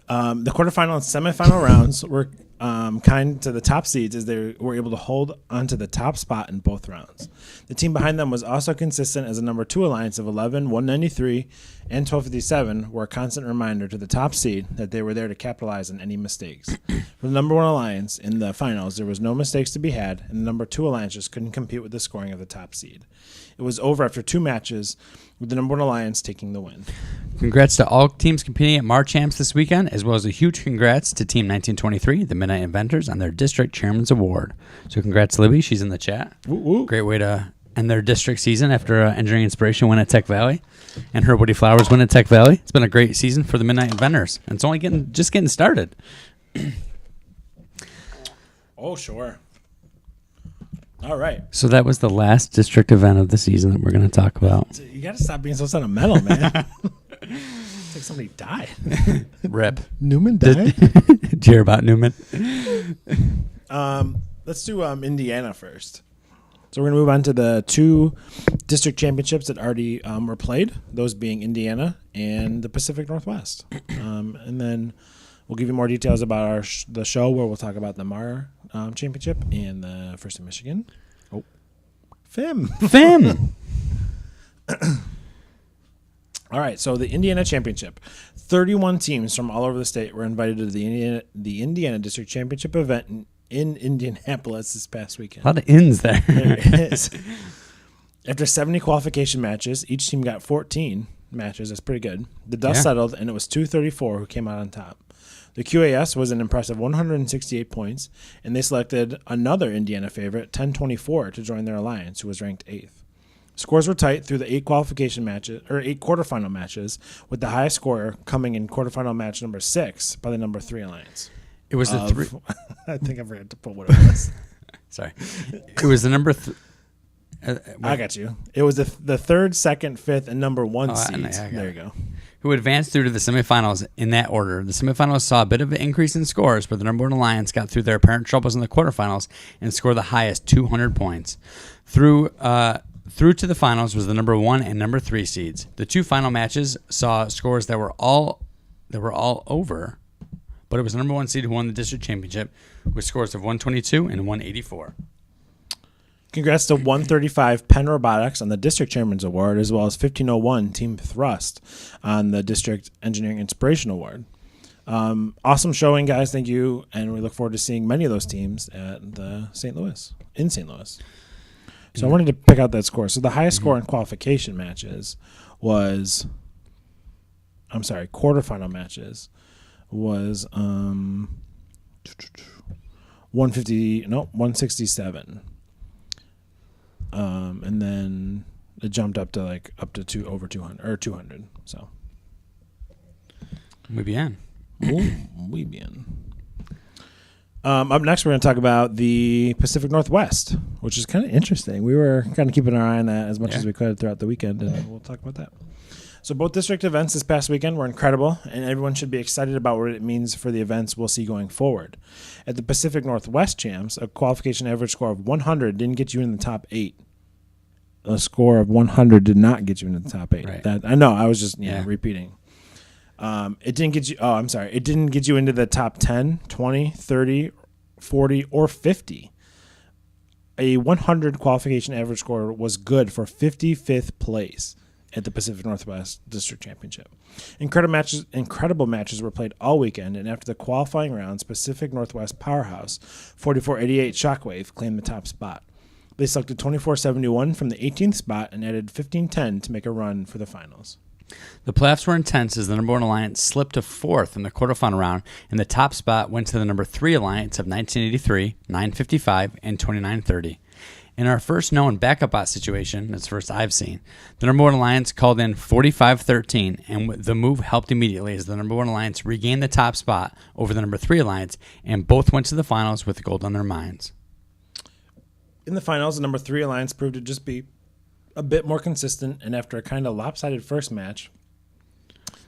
[SPEAKER 1] The quarterfinal and semifinal rounds were kind to the top seeds as they were able to hold onto the top spot in both rounds. The team behind them was also consistent as a number 2 alliance of 11, 193, and 1257 were a constant reminder to the top seed that they were there to capitalize on any mistakes. For the number 1 alliance in the finals, there was no mistakes to be had, and the number 2 alliance just couldn't compete with the scoring of the top seed. It was over after 2 matches, with the number 1 alliance taking the win.
[SPEAKER 2] Congrats to all teams competing at Marchamps this weekend, as well as a huge congrats to Team 1923, the Midnight Inventors, on their District Chairman's Award. So congrats, Libby. She's in the chat.
[SPEAKER 1] Woo woo.
[SPEAKER 2] Great way to end their district season after Engineering Inspiration win at Tech Valley and her Woody Flowers win at Tech Valley. It's been a great season for the Midnight Inventors, and it's only getting started.
[SPEAKER 1] Oh, sure. All right.
[SPEAKER 2] So that was the last district event of the season that we're going to talk about.
[SPEAKER 1] So you got to stop being so sentimental, man. It's like somebody died.
[SPEAKER 2] Rip.
[SPEAKER 1] Newman died?
[SPEAKER 2] Did you hear about Newman?
[SPEAKER 1] Let's do Indiana first. So we're going to move on to the 2 district championships that already were played, those being Indiana and the Pacific Northwest. And then we'll give you more details about the show where we'll talk about the MAR championship and the First in Michigan. Oh, FIM. All right, so the Indiana Championship. 31 teams from all over the state were invited to the Indiana District Championship event in Indianapolis this past weekend.
[SPEAKER 2] A lot of ins there.
[SPEAKER 1] There it is. After 70 qualification matches, each team got 14 matches. That's pretty good. The dust settled, and it was 234 who came out on top. The QAS was an impressive 168 points, and they selected another Indiana favorite, 1024, to join their alliance, who was ranked 8th. Scores were tight through the 8 quarterfinal matches, with the highest scorer coming in quarterfinal match number 6 by the number 3 alliance.
[SPEAKER 2] It was the 3.
[SPEAKER 1] I think I forgot to put what it was.
[SPEAKER 2] Sorry. It was the number
[SPEAKER 1] I got you. It was the 3rd, 2nd, 5th, and number 1 seeds. There you go.
[SPEAKER 2] Who advanced through to the semifinals in that order. The semifinals saw a bit of an increase in scores, but the number 1 alliance got through their apparent troubles in the quarterfinals and scored the highest 200 points. Through to the finals was the number 1 and number 3 seeds. The 2 final matches saw scores that were all over, but it was the number 1 seed who won the district championship with scores of 122 and 184.
[SPEAKER 1] Congrats to 135 Penn Robotics on the District Chairman's Award, as well as 1501 Team Thrust on the District Engineering Inspiration Award. Awesome showing, guys. Thank you. And we look forward to seeing many of those teams at in St. Louis. So I wanted to pick out that score. So the highest score in qualification matches was, quarterfinal matches was 167. And then it jumped up to over 200 or 200. So
[SPEAKER 2] muy bien.
[SPEAKER 1] Muy bien. Up next, we're going to talk about the Pacific Northwest, which is kind of interesting. We were kind of keeping our eye on that as much as we could throughout the weekend, and we'll talk about that. So both district events this past weekend were incredible, and everyone should be excited about what it means for the events we'll see going forward. At the Pacific Northwest Champs, a qualification average score of 100 didn't get you in the top 8. A score of 100 did not get you in the top 8.
[SPEAKER 2] Right.
[SPEAKER 1] That I know. I was just repeating. It didn't get you. Oh, I'm sorry. It didn't get you into the top 10, 20, 30, 40, or 50. A 100 qualification average score was good for 55th place at the Pacific Northwest District Championship. Incredible matches were played all weekend, and after the qualifying rounds, Pacific Northwest powerhouse 4488 Shockwave claimed the top spot. They selected 2471 from the 18th spot and added 1510 to make a run for the finals.
[SPEAKER 2] The playoffs were intense as the number 1 alliance slipped to 4th in the quarterfinal round, and the top spot went to the number 3 alliance of 1983, 955, and 2930. In our first known backup bot situation, that's the first I've seen, the number 1 alliance called in 4513, and the move helped immediately as the number 1 alliance regained the top spot over the number 3 alliance, and both went to the finals with gold on their minds.
[SPEAKER 1] In the finals, the number 3 alliance proved to just be a bit more consistent, and after a kind of lopsided first match,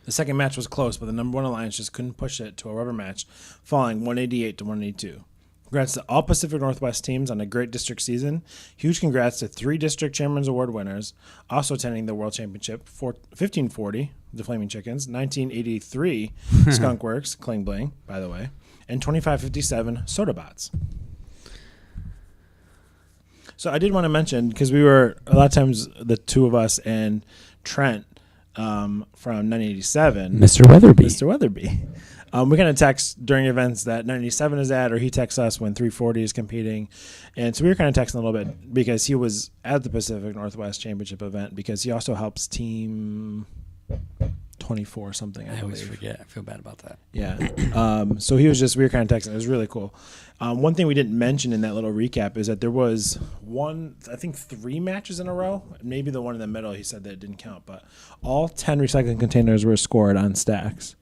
[SPEAKER 1] the second match was close, but the number 1 alliance just couldn't push it to a rubber match, falling 188 to 182. Congrats to all Pacific Northwest teams on a great district season. Huge congrats to 3 district chairman's award winners, also attending the World Championship: 1540, the Flaming Chickens; 1983, Skunk Works, Kling Bling, by the way; and 2557, Soda Bots. So I did want to mention, because we were, a lot of times, the two of us and Trent from 987.
[SPEAKER 2] Mr. Weatherby.
[SPEAKER 1] Mr. Weatherby. We kind of text during events that 987 is at, or he texts us when 340 is competing. And so we were kind of texting a little bit because he was at the Pacific Northwest Championship event, because he also helps Team 24 something, I
[SPEAKER 2] always
[SPEAKER 1] believe.
[SPEAKER 2] forget. I feel bad about that.
[SPEAKER 1] Yeah. So we were kind of texting. It was really cool. One thing we didn't mention in that little recap is that there was 3 matches in a row. Maybe the one in the middle, he said that it didn't count, but all 10 recycling containers were scored on stacks,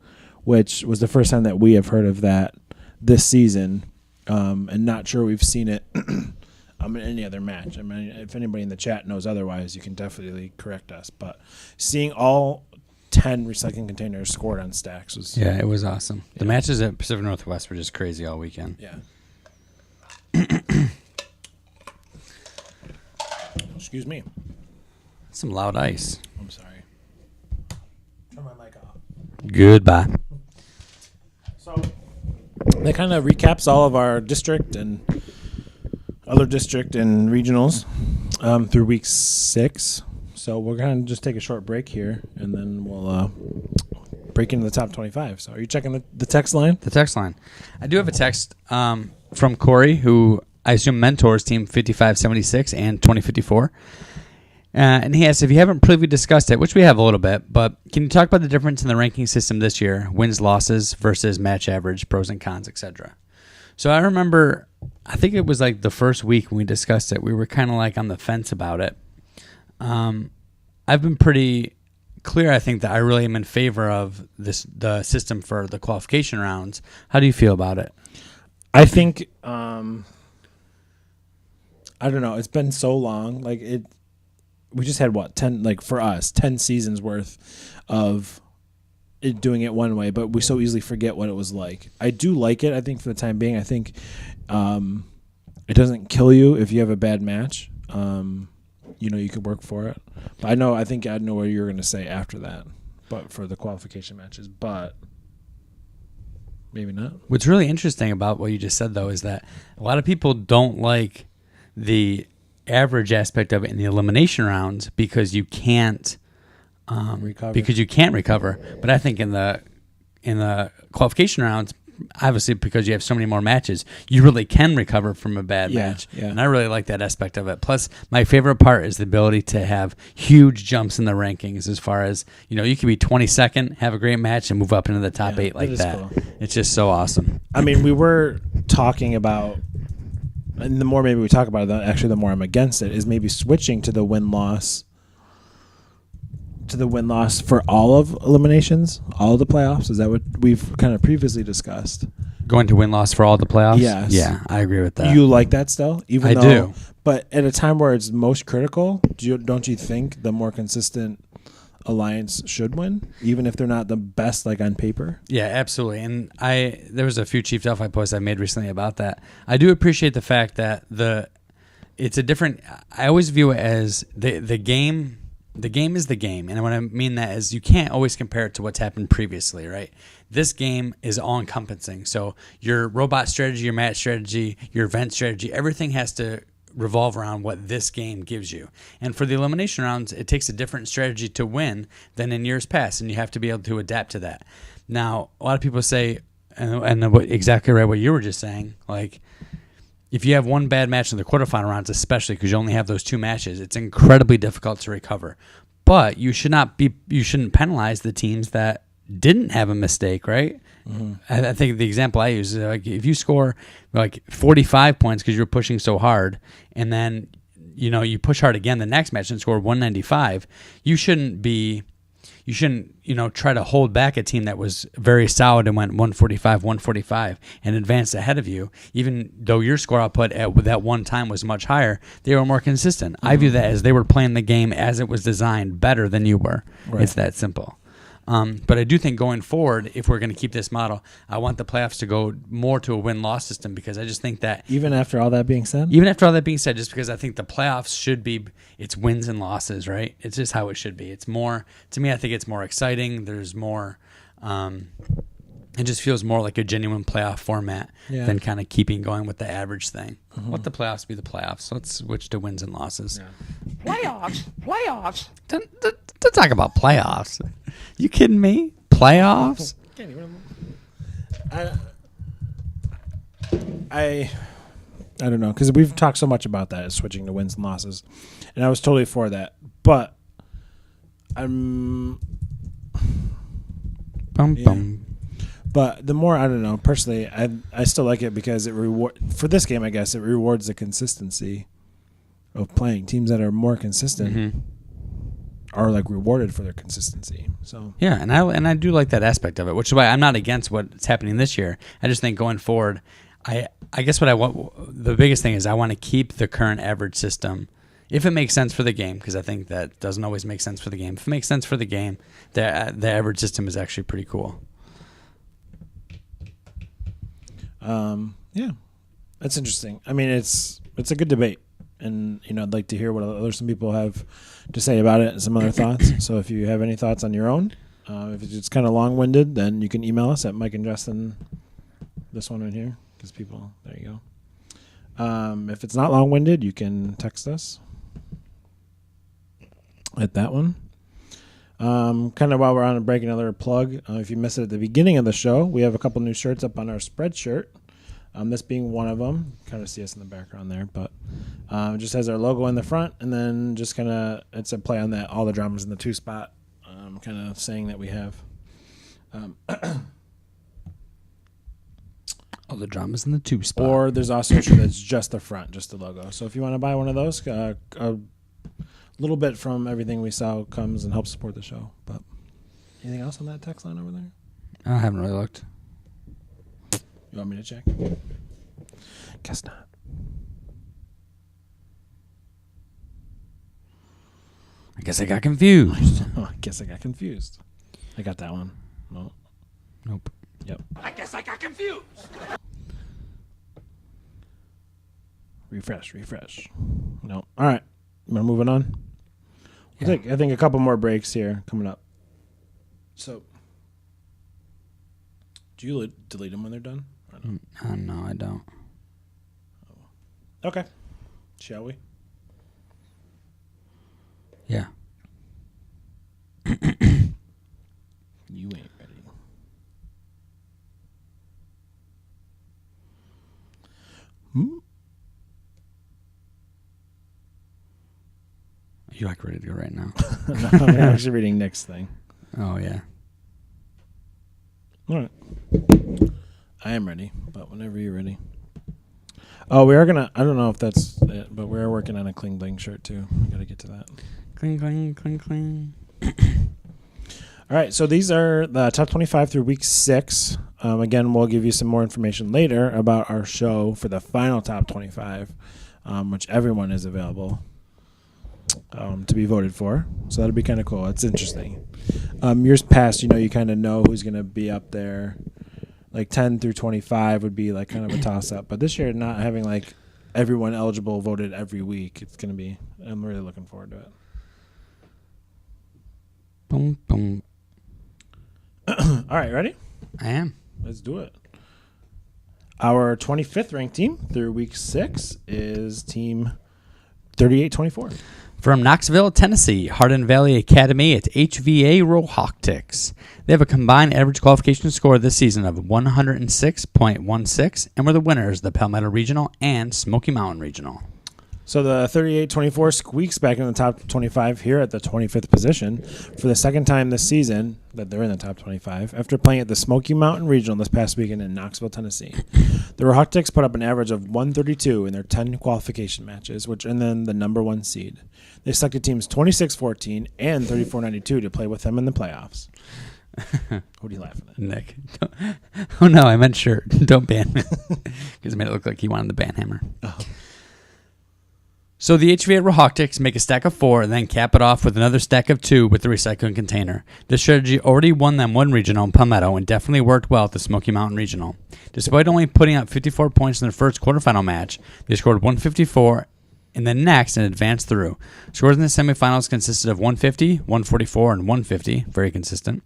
[SPEAKER 1] which was the first time that we have heard of that this season, and not sure we've seen it in any other match. I mean, if anybody in the chat knows otherwise, you can definitely correct us. But seeing all 10 recycling containers scored on stacks was...
[SPEAKER 2] Yeah, it was awesome.
[SPEAKER 1] Yeah.
[SPEAKER 2] The matches at Pacific Northwest were just crazy all weekend.
[SPEAKER 1] Yeah. Excuse me.
[SPEAKER 2] Some loud ice.
[SPEAKER 1] I'm sorry. Turn my mic off.
[SPEAKER 2] Goodbye.
[SPEAKER 1] So that kind of recaps all of our district and other district and regionals through week 6. So we're going to just take a short break here, and then we'll break into the top 25. So are you checking the text line?
[SPEAKER 2] The text line. I do have a text from Corey, who I assume mentors Team 5576 and 2054. And he asks, if you haven't previously discussed it, which we have a little bit, but can you talk about the difference in the ranking system this year, wins, losses versus match average, pros and cons, etc.? So I remember, I think it was like the first week when we discussed it, we were kind of like on the fence about it. I've been pretty clear, I think, that I really am in favor of the system for the qualification rounds. How do you feel about it?
[SPEAKER 1] I think, I don't know, it's been so long. We just had 10, like for us, 10 seasons worth of it doing it one way, but we so easily forget what it was like. I do like it, I think, for the time being. I think it doesn't kill you if you have a bad match. You could work for it. But I think I know what you were going to say after that, but for the qualification matches, but maybe not.
[SPEAKER 2] What's really interesting about what you just said, though, is that a lot of people don't like the average aspect of it in the elimination rounds because you can't recover. But I think in the qualification rounds, obviously because you have so many more matches, you really can recover from a bad match.
[SPEAKER 1] Yeah.
[SPEAKER 2] And I really like that aspect of it. Plus, my favorite part is the ability to have huge jumps in the rankings as far as, you could be 22nd, have a great match, and move up into the top 8 like that. Cool. It's just so awesome.
[SPEAKER 1] I mean, we were talking about, and the more maybe we talk about it, actually the more I'm against it, is maybe switching to the win-loss for all of eliminations, all of the playoffs. Is that what we've kind of previously discussed?
[SPEAKER 2] Going to win-loss for all the playoffs?
[SPEAKER 1] Yes.
[SPEAKER 2] Yeah, I agree with that.
[SPEAKER 1] You like that still?
[SPEAKER 2] I do.
[SPEAKER 1] But at a time where it's most critical, don't you think the more consistent alliance should win, even if they're not the best, like on paper?
[SPEAKER 2] Yeah, absolutely. And there was a few Chief Delphi posts I made recently about that. I do appreciate the fact that it's a different. I always view it as the game. The game is the game, and what I mean that is you can't always compare it to what's happened previously, right? This game is all-encompassing. So your robot strategy, your match strategy, your event strategy, everything has to revolve around what this game gives you. And for the elimination rounds, it takes a different strategy to win than in years past, and you have to be able to adapt to that. Now, a lot of people say, and exactly right what you were just saying, like, if you have one bad match in the quarterfinal rounds, especially because you only have those 2 matches, it's incredibly difficult to recover. But you shouldn't penalize the teams that didn't have a mistake, right? Mm-hmm. I think the example I use is like if you score like 45 points because you're pushing so hard, and then you push hard again the next match and score 195, you shouldn't try to hold back a team that was very solid and went 145 and advanced ahead of you. Even though your score output at that one time was much higher, they were more consistent. Mm-hmm. I view that as they were playing the game as it was designed better than you were. Right. It's that simple. But I do think going forward, if we're going to keep this model, I want the playoffs to go more to a win-loss system, because I just think that
[SPEAKER 1] Even after all that being said?
[SPEAKER 2] even after all that being said, just because I think the playoffs should be, it's wins and losses, right? It's just how it should be. It's more, to me, I think it's more exciting. There's more, it just feels more like a genuine playoff format than kind of keeping going with the average thing. Let the playoffs be the playoffs. Let's switch to wins and losses. Playoffs. Don't talk about playoffs. You kidding me? Playoffs?
[SPEAKER 1] I don't know, because we've talked so much about that, switching to wins and losses, and I was totally for that. But
[SPEAKER 2] Bum,
[SPEAKER 1] Yeah.
[SPEAKER 2] bum.
[SPEAKER 1] But the more, I don't know, personally, I still like it because it for this game, I guess, it rewards the consistency of playing. Teams that are more consistent are like rewarded for their consistency. So
[SPEAKER 2] Yeah, and I do like that aspect of it, which is why I'm not against what's happening this year. I just think going forward, I guess what I want, the biggest thing is I want to keep the current average system, if it makes sense for the game, because I think that doesn't always make sense for the game. If it makes sense for the game, the average system is actually pretty cool.
[SPEAKER 1] yeah, that's interesting. I mean, it's a good debate, and I'd like to hear what some people have to say about it and some other thoughts. So if you have any thoughts on your own, if it's kind of long-winded, then you can email us at Mike and Justin. This one right here, because people, there you go. If it's not long-winded, you can text us at that one. Kind of while we're on a break, another plug. If you missed it at the beginning of the show, we have a couple new shirts up on our Spreadshirt. This being one of them. Kind of see us in the background there, but it just has our logo in the front, and then just kind of, it's a play on that, all the dramas in the two spot, kind of saying that we have.
[SPEAKER 2] All the dramas in the tube spot.
[SPEAKER 1] Or there's also a shirt that's just the front, just the logo. So if you want to buy one of those, a little bit from everything we sell comes and helps support the show. But anything else on that text line over there?
[SPEAKER 2] I haven't really looked.
[SPEAKER 1] You want me to check? Guess not.
[SPEAKER 2] I guess I got confused.
[SPEAKER 1] I guess I got confused. I got that one. No.
[SPEAKER 2] Nope.
[SPEAKER 1] Yep.
[SPEAKER 3] I guess I got confused.
[SPEAKER 1] Refresh. No. All right. We're moving on.
[SPEAKER 2] Yeah.
[SPEAKER 1] I think a couple more breaks here coming up. So, do you delete them when they're done?
[SPEAKER 2] No, I don't.
[SPEAKER 1] Okay. Shall we?
[SPEAKER 2] Yeah.
[SPEAKER 1] You ain't ready.
[SPEAKER 2] You like ready to go right now?
[SPEAKER 1] No, I'm actually reading Nick's thing.
[SPEAKER 2] Oh, yeah.
[SPEAKER 1] All right. I am ready, but whenever you're ready. Oh, we are gonna. I don't know if that's it, but we are working on a Kling Bling shirt too. We got to get to that.
[SPEAKER 2] Cling, cling, cling, cling.
[SPEAKER 1] All right, so these are the top 25 through week 6. Again, we'll give you some more information later about our show for the final top 25, which everyone is available to be voted for. So that'll be kind of cool. It's interesting. Years past, you kind of know who's going to be up there. Like 10 through 25 would be like kind of a toss-up. But this year, not having like everyone eligible voted every week, it's going to be, I'm really looking forward to it.
[SPEAKER 2] Boom, boom.
[SPEAKER 1] All right, ready?
[SPEAKER 2] I am.
[SPEAKER 1] Let's do it. Our 25th ranked team through week 6 is team 3824.
[SPEAKER 2] From Knoxville, Tennessee, Hardin Valley Academy at HVA Rohawkticks. They have a combined average qualification score this season of 106.16 and were the winners of the Palmetto Regional and Smoky Mountain Regional.
[SPEAKER 1] So the 3824 squeaks back in the top 25 here at the 25th position for the second time this season that they're in the top 25 after playing at the Smoky Mountain Regional this past weekend in Knoxville, Tennessee. The Rohawkticks put up an average of 132 in their 10 qualification matches, which and then the number 1 seed. They selected teams 26-14 and 34-92 to play with them in the playoffs. What are you laughing at?
[SPEAKER 2] Nick. Oh, no, I meant shirt. Don't ban me. Because it made it look like he wanted the ban hammer.
[SPEAKER 1] Oh.
[SPEAKER 2] So the HV8 Rohawkticks make a stack of 4 and then cap it off with another stack of 2 with the recycling container. This strategy already won them one regional in Palmetto and definitely worked well at the Smoky Mountain Regional. Despite only putting up 54 points in their first quarterfinal match, they scored 154 in the next and advanced through. Scores in the semifinals consisted of 150, 144, and 150. Very consistent.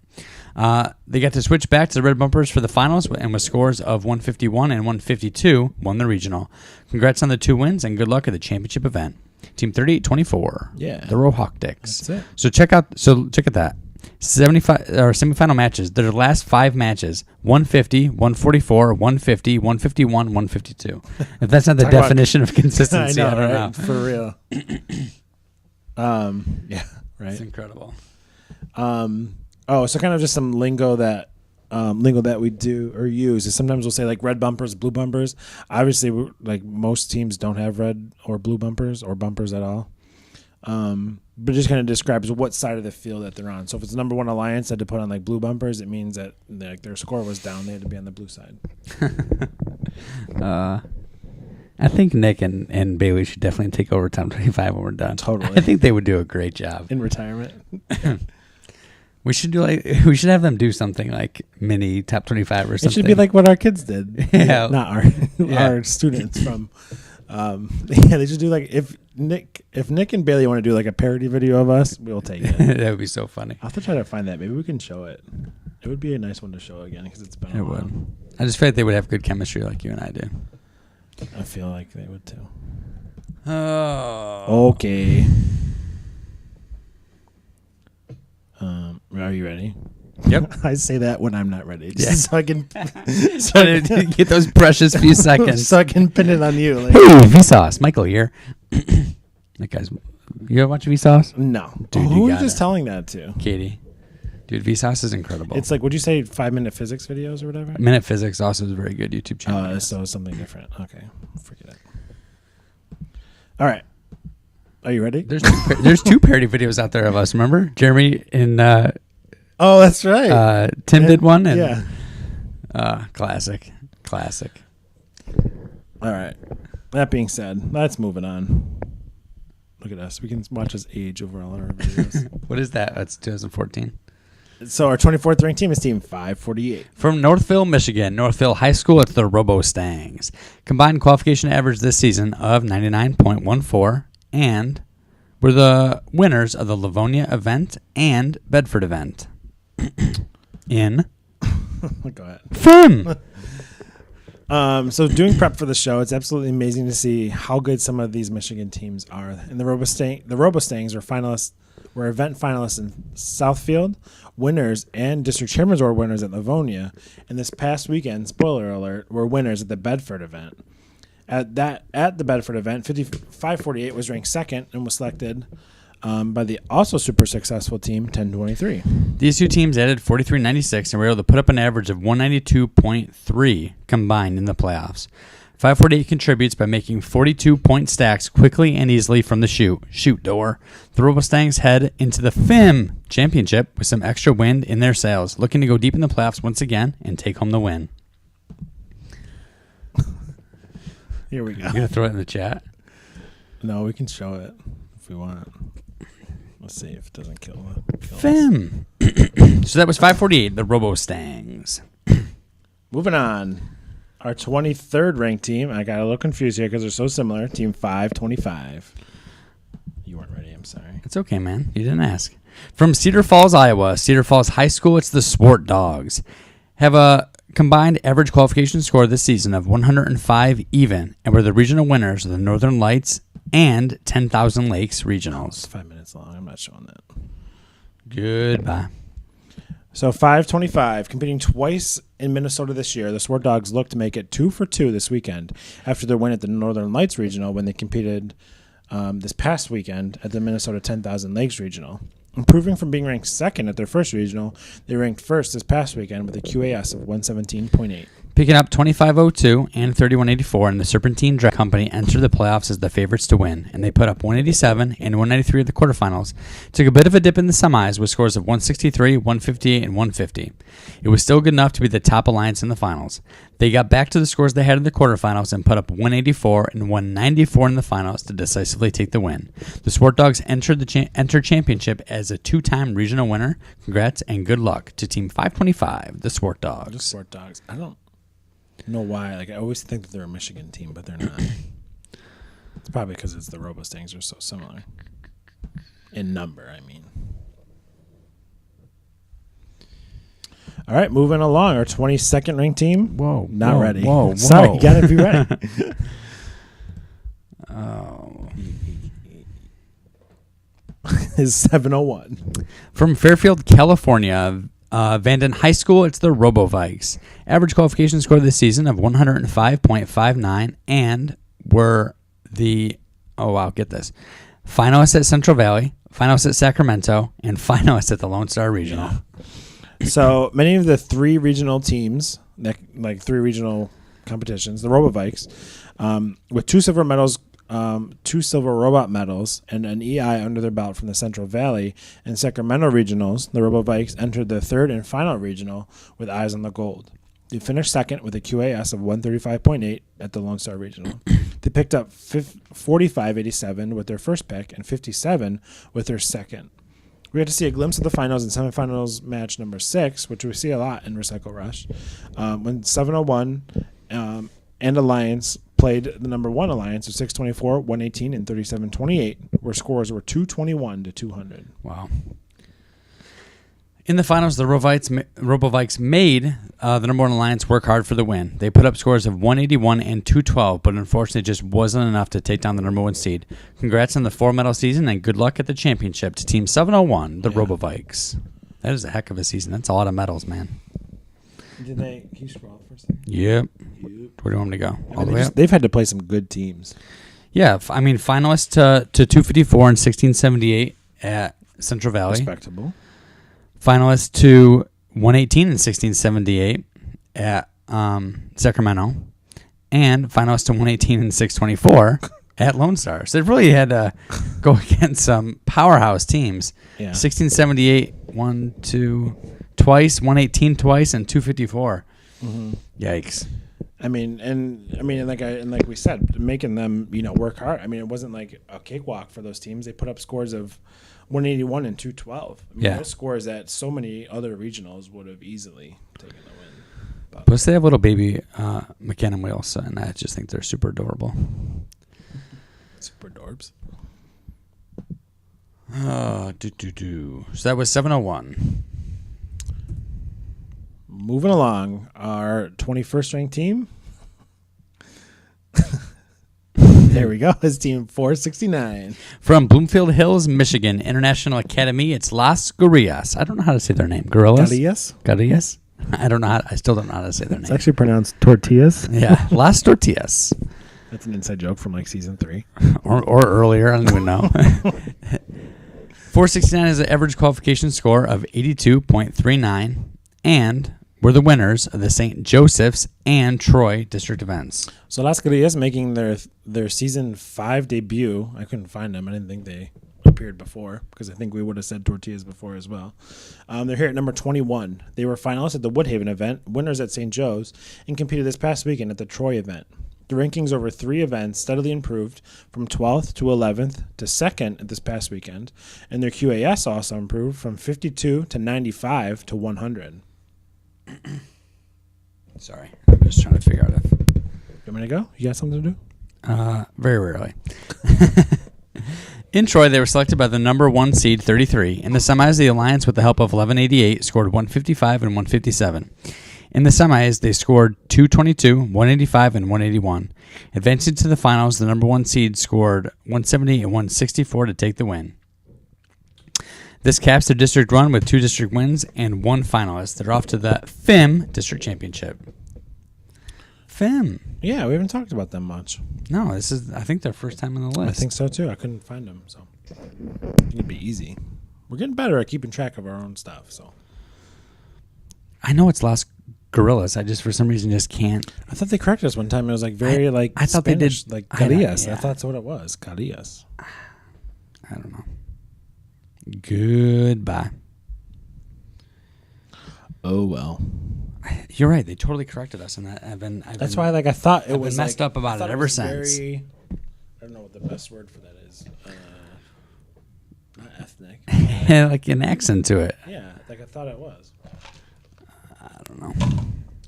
[SPEAKER 2] They got to switch back to the Red Bumpers for the finals, and with scores of 151 and 152, won the regional. Congrats on the 2 wins, and good luck at the championship event. Team 38-24.
[SPEAKER 1] Yeah.
[SPEAKER 2] The Rohawkticks.
[SPEAKER 1] That's it.
[SPEAKER 2] So check at that. 75 or semifinal matches. Their last 5 matches: 150, 144, 150, 151, 152. If that's not the
[SPEAKER 1] Talk about-
[SPEAKER 2] definition of consistency, I, don't know.
[SPEAKER 1] For real. Yeah, right.
[SPEAKER 2] It's incredible.
[SPEAKER 1] So kind of just some lingo that we do or use is sometimes we'll say like red bumpers, blue bumpers. Obviously, like most teams don't have red or blue bumpers or bumpers at all. But it just kind of describes what side of the field that they're on. So if it's number 1 alliance had to put on like blue bumpers, it means that like their score was down. They had to be on the blue side.
[SPEAKER 2] I think Nick and Bailey should definitely take over Top 25 when we're done.
[SPEAKER 1] Totally.
[SPEAKER 2] I think they would do a great job.
[SPEAKER 1] In retirement.
[SPEAKER 2] We should have them do something like mini Top 25 or something.
[SPEAKER 1] It should be like what our kids did.
[SPEAKER 2] Yeah.
[SPEAKER 1] Not our students from. They should do like if Nick and Bailey want to do like a parody video of us, we'll take it.
[SPEAKER 2] That would be so funny.
[SPEAKER 1] I'll have to try to find that. Maybe we can show it. It would be a nice one to show again because it's been a while.
[SPEAKER 2] would. I just feel like they would have good chemistry like you and I do.
[SPEAKER 1] I feel like they would too.
[SPEAKER 2] Oh.
[SPEAKER 1] Okay. Are you ready?
[SPEAKER 2] Yep.
[SPEAKER 1] I say that when I'm not ready.
[SPEAKER 2] Yeah.
[SPEAKER 1] So I can
[SPEAKER 2] Get those precious few seconds.
[SPEAKER 1] so I can pin it on you. Like,
[SPEAKER 2] Hey, Vsauce. Michael here. That guy's. You ever watch Vsauce?
[SPEAKER 1] no.
[SPEAKER 2] Dude, you
[SPEAKER 1] Who are you
[SPEAKER 2] gotta.
[SPEAKER 1] just telling that to?
[SPEAKER 2] Katie. Dude, Vsauce is incredible.
[SPEAKER 1] It's like, would you say 5-minute physics videos or whatever?
[SPEAKER 2] Minute Physics also is a very good YouTube channel.
[SPEAKER 1] So it's something different. Okay. Forget it. All right. Are you ready?
[SPEAKER 2] There's 2 parody videos out there of us. Remember, Jeremy and
[SPEAKER 1] Oh, that's right.
[SPEAKER 2] Tim did one. And,
[SPEAKER 1] Yeah.
[SPEAKER 2] classic.
[SPEAKER 1] All right. That being said, let's move it on. Look at us. We can watch us age over all our videos.
[SPEAKER 2] What is that? That's 2014.
[SPEAKER 1] So our 24th ranked team is Team 548.
[SPEAKER 2] From Northville, Michigan, Northville High School, it's the Robo Stangs. Combined qualification average this season of 99.14, and were the winners of the Livonia event and Bedford event. In
[SPEAKER 1] Go ahead.
[SPEAKER 2] FIM.
[SPEAKER 1] So doing prep for the show, it's absolutely amazing to see how good some of these Michigan teams are. And the Robo-Stangs were event finalists in Southfield, winners, and District Chairman's Award winners at Livonia. And this past weekend, spoiler alert, were winners at the Bedford event. At the Bedford event, 548 was ranked second and was selected by the also super successful team 1023.
[SPEAKER 2] These 2 teams added 43.96 and were able to put up an average of 192.3 combined in the playoffs. 548 contributes by making 42-point stacks quickly and easily from the shoot door. The Robo-Stangs head into the FIM championship with some extra wind in their sails, looking to go deep in the playoffs once again and take home the win.
[SPEAKER 1] Here we go.
[SPEAKER 2] You gonna throw it in the chat?
[SPEAKER 1] No, we can show it if we want. Let's see if it doesn't kill us.
[SPEAKER 2] FIM. So that was 548, the Robo-Stangs.
[SPEAKER 1] Moving on. Our 23rd ranked team, I got a little confused here because they're so similar. Team 525. You weren't ready, I'm sorry.
[SPEAKER 2] It's okay, man. You didn't ask. From Cedar Falls, Iowa, Cedar Falls High School, it's the Swart Dogs. Have a combined average qualification score this season of 105 even, and were the regional winners of the Northern Lights and 10,000 Lakes
[SPEAKER 1] It's
[SPEAKER 2] regionals.
[SPEAKER 1] 5 minutes long. I'm not showing that.
[SPEAKER 2] Goodbye.
[SPEAKER 1] So 525, competing twice in Minnesota this year, the Swart Dogs look to make it 2 for 2 this weekend after their win at the Northern Lights Regional when they competed this past weekend at the Minnesota 10,000 Lakes Regional. Improving from being ranked second at their first regional, they ranked first this past weekend with a QAS of 117.8.
[SPEAKER 2] Picking up 25-02 and 31-84, and the Serpentine Drag Company entered the playoffs as the favorites to win, and they put up 187 and 193 at the quarterfinals. Took a bit of a dip in the semis with scores of 163, 158, and 150. It was still good enough to be the top alliance in the finals. They got back to the scores they had in the quarterfinals and put up 184 and 194 in the finals to decisively take the win. The Sport Dogs entered the championship as a 2-time regional winner. Congrats and good luck to Team 525, the Sport Dogs.
[SPEAKER 1] The Sport Dogs. I don't know why. Like, I always think that they're a Michigan team, but they're not. It's probably because it's the Robo-Stings are so similar. In number, I mean. All right, moving along. Our 22nd ranked team.
[SPEAKER 2] Whoa.
[SPEAKER 1] Not ready.
[SPEAKER 2] Whoa.
[SPEAKER 1] Sorry, you got to be ready.
[SPEAKER 2] Oh.
[SPEAKER 1] Is 701.
[SPEAKER 2] From Fairfield, California, Vanden High School, it's the Robo-Vikes. Average qualification score this season of 105.59 and were the, get this, finalists at Central Valley, finalists at Sacramento, and finalists at the Lone Star Regional.
[SPEAKER 1] Yeah. So many of the three regional teams, like three regional competitions, the Robo-Vikes, with 2 silver medals, 2 silver robot medals, and an EI under their belt from the Central Valley and Sacramento regionals, the Robo-Vikes entered the third and final regional with eyes on the gold. They finished second with a QAS of 135.8 at the Lone Star Regional. They picked up 45.87 with their first pick and 57 with their second. We got to see a glimpse of the finals and semifinals match number 6, which we see a lot in Recycle Rush, when 701 and Alliance played the number 1 Alliance of 624, 118, and 3728, where scores were 221 to 200.
[SPEAKER 2] Wow. In the finals, the Robo-Vikes made the number 1 Alliance work hard for the win. They put up scores of 181 and 212, but unfortunately just wasn't enough to take down the number 1 seed. Congrats on the 4-medal season and good luck at the championship to Team 701, the Robo-Vikes. That is a heck of a season. That's a lot of medals, man.
[SPEAKER 1] Can you scroll for a second?
[SPEAKER 2] Yep. Where do you want me to go? All the way up?
[SPEAKER 1] They've had to play some good teams.
[SPEAKER 2] Yeah, I mean, finalists to 254 and 1678 at Central Valley.
[SPEAKER 1] Respectable.
[SPEAKER 2] Finalists to 118 and 1678 at Sacramento, and finalists to 118 and 624 at Lone Star. So they really had to go against some powerhouse teams.
[SPEAKER 1] Yeah.
[SPEAKER 2] 1678 twice, 118 twice, and 254.
[SPEAKER 1] Mm-hmm.
[SPEAKER 2] Yikes.
[SPEAKER 1] Like we said, making them work hard. I mean, it wasn't like a cakewalk for those teams. They put up scores of 181 and 212. Those scores that so many other regionals would have easily taken the win.
[SPEAKER 2] Plus, they have little baby McKinnon wheels, and I just think they're super adorable.
[SPEAKER 1] Super adorbs.
[SPEAKER 2] So that was 701.
[SPEAKER 1] Moving along, our 21st ranked team. There we go. It's Team 469.
[SPEAKER 2] From Bloomfield Hills, Michigan International Academy, it's Las Gorillas. I don't know how to say their name. Gorillas? Gorillas? I still don't know how to say their name.
[SPEAKER 1] It's actually pronounced tortillas.
[SPEAKER 2] Yeah, Las Tortillas.
[SPEAKER 1] That's an inside joke from like season 3.
[SPEAKER 2] or earlier. I don't even know. 469 has an average qualification score of 82.39 and were the winners of the St. Joseph's and Troy district events.
[SPEAKER 1] So Las Gorillas making their season 5 debut. I couldn't find them. I didn't think they appeared before because I think we would have said tortillas before as well. They're here at number 21. They were finalists at the Woodhaven event, winners at St. Joe's, and competed this past weekend at the Troy event. The rankings over 3 events steadily improved from 12th to 11th to 2nd at this past weekend, and their QAS also improved from 52 to 95 to 100.
[SPEAKER 2] Sorry, I'm just trying to figure out if...
[SPEAKER 1] You want me to go? You got something to do?
[SPEAKER 2] Very rarely. In Troy, they were selected by the number 1 seed, 33. In the semis, the Alliance, with the help of 1188, scored 155 and 157. In the semis, they scored 222, 185, and 181. Advancing to the finals, the number 1 seed scored 170 and 164 to take the win. This caps their district run with 2 district wins and 1 finalist. They're off to the FIM district championship. FIM.
[SPEAKER 1] Yeah, we haven't talked about them much.
[SPEAKER 2] No, this is, I think, their first time on the list.
[SPEAKER 1] I think so, too. I couldn't find them, so I think it'd be easy. We're getting better at keeping track of our own stuff, so.
[SPEAKER 2] I know it's Las gorillas. I just for some reason just can't.
[SPEAKER 1] I thought they corrected us one time. It was like very
[SPEAKER 2] I thought they
[SPEAKER 1] Spanish,
[SPEAKER 2] did
[SPEAKER 1] like
[SPEAKER 2] I don't-
[SPEAKER 1] carillas. I
[SPEAKER 2] yeah.
[SPEAKER 1] thought that's what it was. Carillas.
[SPEAKER 2] I don't know. Goodbye.
[SPEAKER 1] Oh well.
[SPEAKER 2] You're right. They totally corrected us on that.
[SPEAKER 1] That's why, like, I thought it
[SPEAKER 2] I've
[SPEAKER 1] was
[SPEAKER 2] been messed
[SPEAKER 1] like,
[SPEAKER 2] up about
[SPEAKER 1] I thought
[SPEAKER 2] it ever
[SPEAKER 1] was
[SPEAKER 2] since.
[SPEAKER 1] I don't know what the best word for that is. Not ethnic.
[SPEAKER 2] like an accent to it.
[SPEAKER 1] Yeah, like I thought it was.
[SPEAKER 2] I don't know.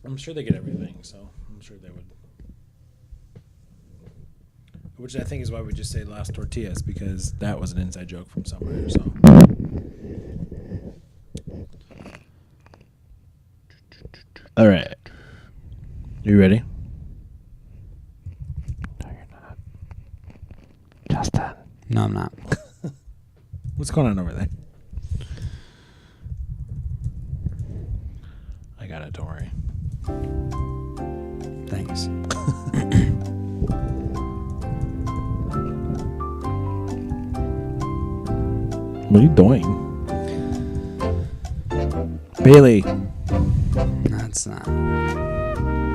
[SPEAKER 1] I'm sure they get everything, so I'm sure they would. Which I think is why we just say Las Tortillas, because that was an inside joke from somewhere. So. All right. You ready? No, you're not. Justin.
[SPEAKER 2] No, I'm not.
[SPEAKER 1] What's going on over there? I got it. Don't worry.
[SPEAKER 2] Thanks.
[SPEAKER 1] What are you doing? Bailey.
[SPEAKER 2] That's not.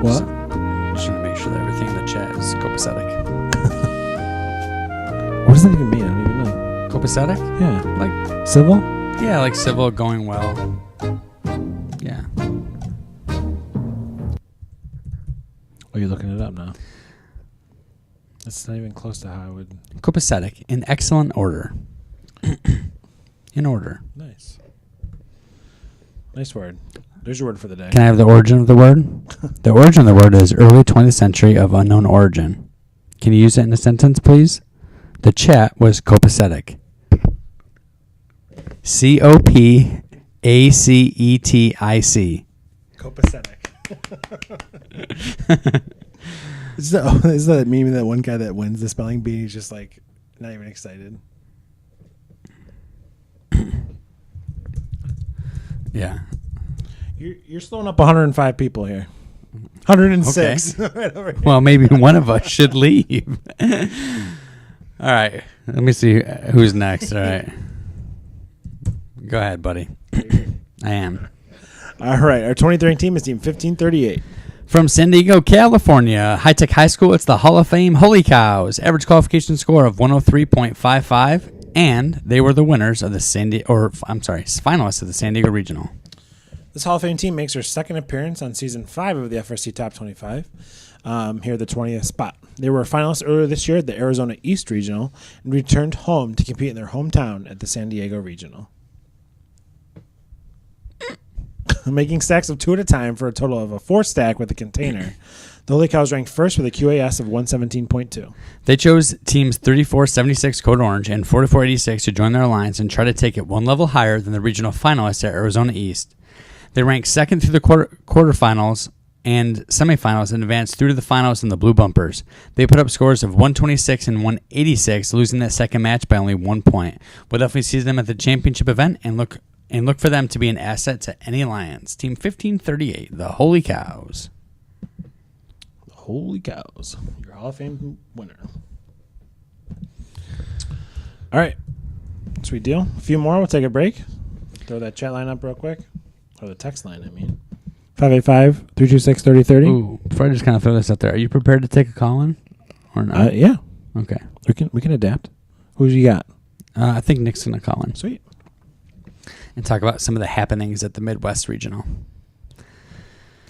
[SPEAKER 1] What?
[SPEAKER 2] Just trying to make sure that everything in the chat is copacetic.
[SPEAKER 1] What does that even mean? I don't even know.
[SPEAKER 2] Copacetic?
[SPEAKER 1] Yeah.
[SPEAKER 2] Like,
[SPEAKER 1] Civil?
[SPEAKER 2] yeah, like civil, going well. Yeah.
[SPEAKER 1] Oh, you're looking it up now. It's not even close to how I would.
[SPEAKER 2] Copacetic, in excellent order. In order.
[SPEAKER 1] Nice. Nice word. There's your word for the day.
[SPEAKER 2] Can I have the origin of the word? The origin of the word is early 20th century of unknown origin. Can you use it in a sentence, please? The chat was copacetic. COPACETIC.
[SPEAKER 1] Copacetic. Is that meme that one guy that wins the spelling bee? He's just like not even excited.
[SPEAKER 2] Yeah.
[SPEAKER 1] You're slowing up 105 people here. 106. Right over here.
[SPEAKER 2] Well, maybe one of us should leave. All right. Let me see who's next. All right. Go ahead, buddy. I am.
[SPEAKER 1] All right. Our 23rd team is Team 1538.
[SPEAKER 2] From San Diego, California, High Tech High School, it's the Hall of Fame Holy Cows. Average qualification score of 103.55, and they were the winners of the finalists of the San Diego Regional.
[SPEAKER 1] This Hall of Fame team makes their second appearance on Season 5 of the FRC Top 25, here at the 20th spot. They were finalists earlier this year at the Arizona East Regional and returned home to compete in their hometown at the San Diego Regional. Making stacks of 2 at a time for a total of a 4 stack with a container. The Holy Cows ranked first with a QAS of 117.2.
[SPEAKER 2] They chose teams 3476 Code Orange and 4486 to join their alliance and try to take it one level higher than the regional finalists at Arizona East. They ranked second through the quarterfinals and semifinals and advanced through to the finals in the Blue Bumpers. They put up scores of 126 and 186, losing that second match by only 1 point. We'll definitely see them at the championship event and look for them to be an asset to any alliance. Team 1538, the Holy Cows.
[SPEAKER 1] The Holy Cows, your Hall of Fame winner. All right. Sweet deal. A few more. We'll take a break. Throw that chat line up real quick. Or the text line, I mean. 585-326-3030.
[SPEAKER 2] Ooh, before I just kind of throw this out there, are you prepared to take a call in? Or not?
[SPEAKER 1] Yeah.
[SPEAKER 2] Okay.
[SPEAKER 1] We can adapt. Who you got?
[SPEAKER 2] I think Nick's going to call in.
[SPEAKER 1] Sweet.
[SPEAKER 2] And talk about some of the happenings at the Midwest Regional.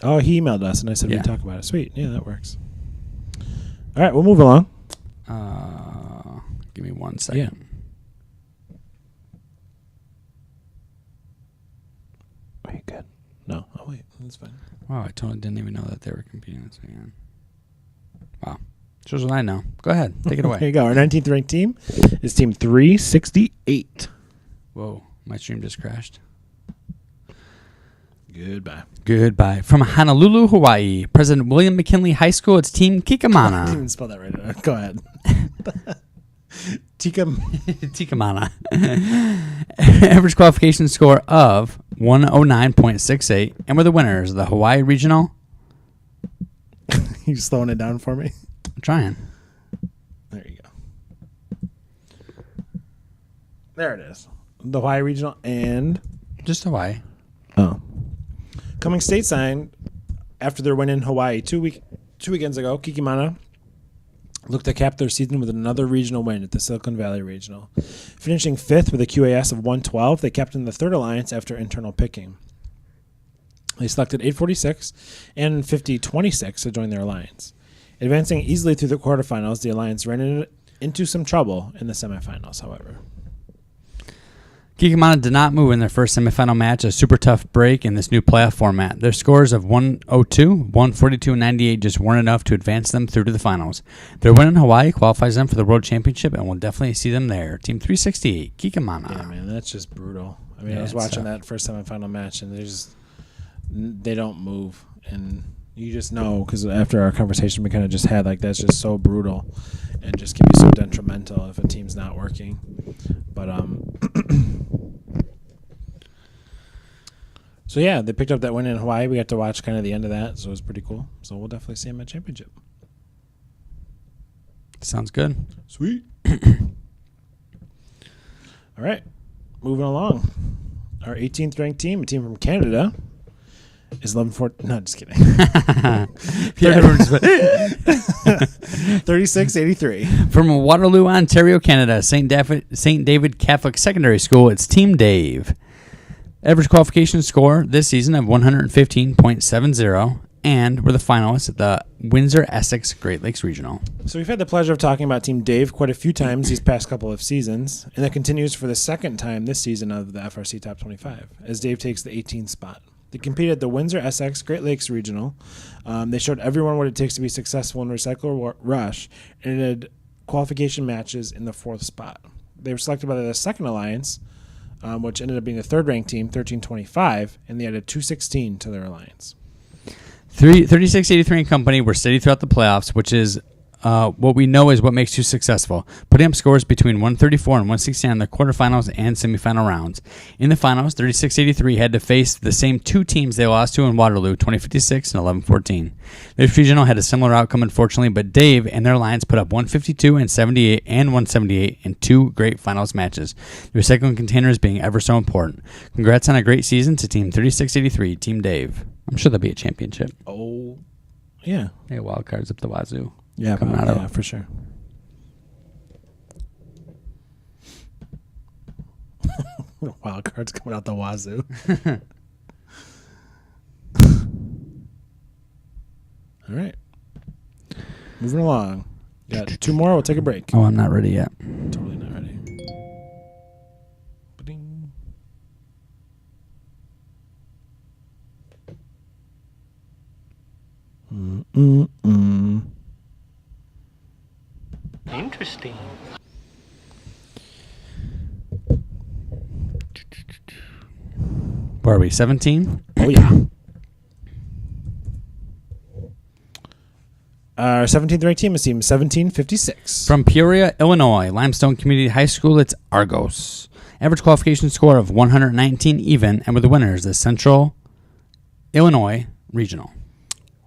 [SPEAKER 1] Oh, he emailed us, and I said
[SPEAKER 2] Yeah.
[SPEAKER 1] we'd talk about it. Sweet. Yeah, that works. All right, we'll move along.
[SPEAKER 2] Give me 1 second.
[SPEAKER 1] Yeah. Are you good? No. Oh, wait. That's fine.
[SPEAKER 2] Wow, I totally didn't even know that they were competing this weekend. Wow. Shows what I know. Go ahead. Take it
[SPEAKER 1] There
[SPEAKER 2] away.
[SPEAKER 1] you go. Our 19th ranked team is Team 368.
[SPEAKER 2] Whoa, my stream just crashed.
[SPEAKER 1] Goodbye.
[SPEAKER 2] Goodbye. From Honolulu, Hawaii, President William McKinley High School, it's Team
[SPEAKER 1] I didn't
[SPEAKER 2] Kikamana.
[SPEAKER 1] even spell that right. Go ahead.
[SPEAKER 2] Tikamana. Average qualification score of 109.68, and we're the winners of the Hawaii Regional.
[SPEAKER 1] You slowing it down for me?
[SPEAKER 2] I'm trying.
[SPEAKER 1] There you go. There it is. The Hawaii Regional and
[SPEAKER 2] Just Hawaii.
[SPEAKER 1] coming stateside after their win in Hawaii two weekends ago, Kikimana looked to cap their season with another regional win at the Silicon Valley Regional. Finishing 5th with a QAS of 112, they kept in the third alliance after internal picking. They selected 846 and 5026 to join their alliance. Advancing easily through the quarterfinals, the alliance ran into some trouble in the semifinals, however.
[SPEAKER 2] Kikimana did not move in their first semifinal match, a super tough break in this new playoff format. Their scores of 102, 142, and 98 just weren't enough to advance them through to the finals. Their win in Hawaii qualifies them for the World Championship, and we'll definitely see them there. Team 368, Kikimana.
[SPEAKER 1] Yeah, man, that's just brutal. I mean,
[SPEAKER 2] Yeah,
[SPEAKER 1] I was
[SPEAKER 2] it's
[SPEAKER 1] watching
[SPEAKER 2] tough.
[SPEAKER 1] that first semifinal match, and they don't move, and you just know because after our conversation we kind of just had, like, that's just so brutal, and just can be so detrimental if a team's not working. But so yeah, they picked up that win in Hawaii. We got to watch kind of the end of that, so it was pretty cool. So we'll definitely see them at championship.
[SPEAKER 2] Sounds good.
[SPEAKER 1] Sweet. All right, moving along. Our 18th ranked team, a team from Canada, is 11-4. No, just kidding. 36-83.
[SPEAKER 2] From Waterloo, Ontario, Canada, St. David Catholic Secondary School, it's Team Dave. Average qualification score this season of 115.70, and we're the finalists at the Windsor-Essex Great Lakes Regional.
[SPEAKER 1] So we've had the pleasure of talking about Team Dave quite a few times these past couple of seasons, and that continues for the second time this season of the FRC Top 25, as Dave takes the 18th spot. They competed at the Windsor-Essex Great Lakes Regional. They showed everyone what it takes to be successful in Recycle Rush, and did qualification matches in the 4th spot. They were selected by the second alliance, which ended up being the third-ranked team, 1325, and they added 216 to their alliance.
[SPEAKER 2] 3683 and company were steady throughout the playoffs, which is what we know is what makes you successful, putting up scores between 134 and 169 in the quarterfinals and semifinal rounds. In the finals, 3683 had to face the same two teams they lost to in Waterloo, 2056 and 1114. This regional had a similar outcome, unfortunately, but Dave and their alliance put up 152 and 78 and 178 in two great finals matches, the recycling containers being ever so important. Congrats on a great season to Team 3683, Team Dave. I'm sure there'll be a championship.
[SPEAKER 1] Oh, yeah.
[SPEAKER 2] Hey, wild cards up the wazoo.
[SPEAKER 1] Yeah,
[SPEAKER 2] Coming out of
[SPEAKER 1] yeah, for sure. Wild cards coming out the wazoo. All right. Moving along. Got two more. We'll take a break.
[SPEAKER 2] Oh, I'm not ready yet.
[SPEAKER 1] Totally not ready. Ba-ding. Mm-mm-mm.
[SPEAKER 3] Interesting.
[SPEAKER 2] Where are we? 17?
[SPEAKER 1] Oh, yeah. Our 17th ranked team is Team 1756.
[SPEAKER 2] From Peoria, Illinois, Limestone Community High School, it's Argos. Average qualification score of 119 even, and with the winners, the Central Illinois Regional.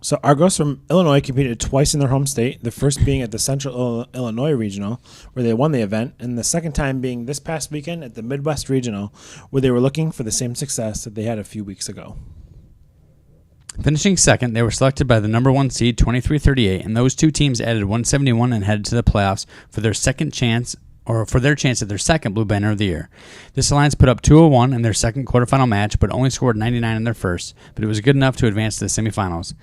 [SPEAKER 1] So Argos from Illinois competed twice in their home state, the first being at the Central Illinois Regional, where they won the event, and the second time being this past weekend at the Midwest Regional, where they were looking for the same success that they had a few weeks ago.
[SPEAKER 2] Finishing second, they were selected by the number one seed, 2338, and those two teams added 171 and headed to the playoffs for their chance at their second Blue Banner of the year. This alliance put up 201 in their second quarterfinal match, but only scored 99 in their first, but it was good enough to advance to the semifinals.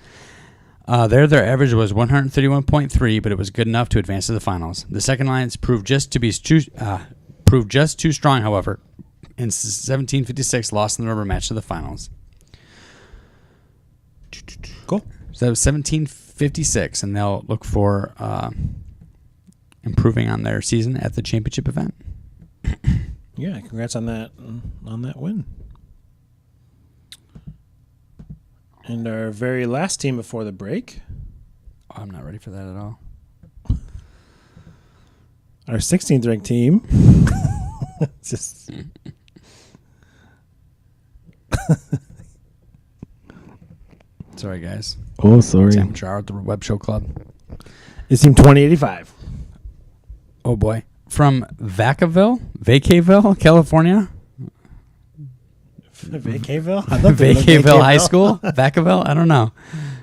[SPEAKER 2] Their average was 131.3, but it was good enough to advance to the finals. The second alliance proved just too strong, however, and 1756 lost in the rubber match to the finals.
[SPEAKER 1] Cool.
[SPEAKER 2] So that was 1756, and they'll look for improving on their season at the championship event.
[SPEAKER 1] Yeah, congrats on that win. And our very last team before the break,
[SPEAKER 2] Oh, I'm not ready for that at all.
[SPEAKER 1] our 16th ranked team. Just
[SPEAKER 2] Sorry, guys.
[SPEAKER 1] oh, sorry.
[SPEAKER 2] Amateur hour at the Web Show Club.
[SPEAKER 1] It's Team 2085.
[SPEAKER 2] Oh, boy. From Vacaville, California.
[SPEAKER 1] Vacaville?
[SPEAKER 2] Vacaville High School? Vacaville? I don't know.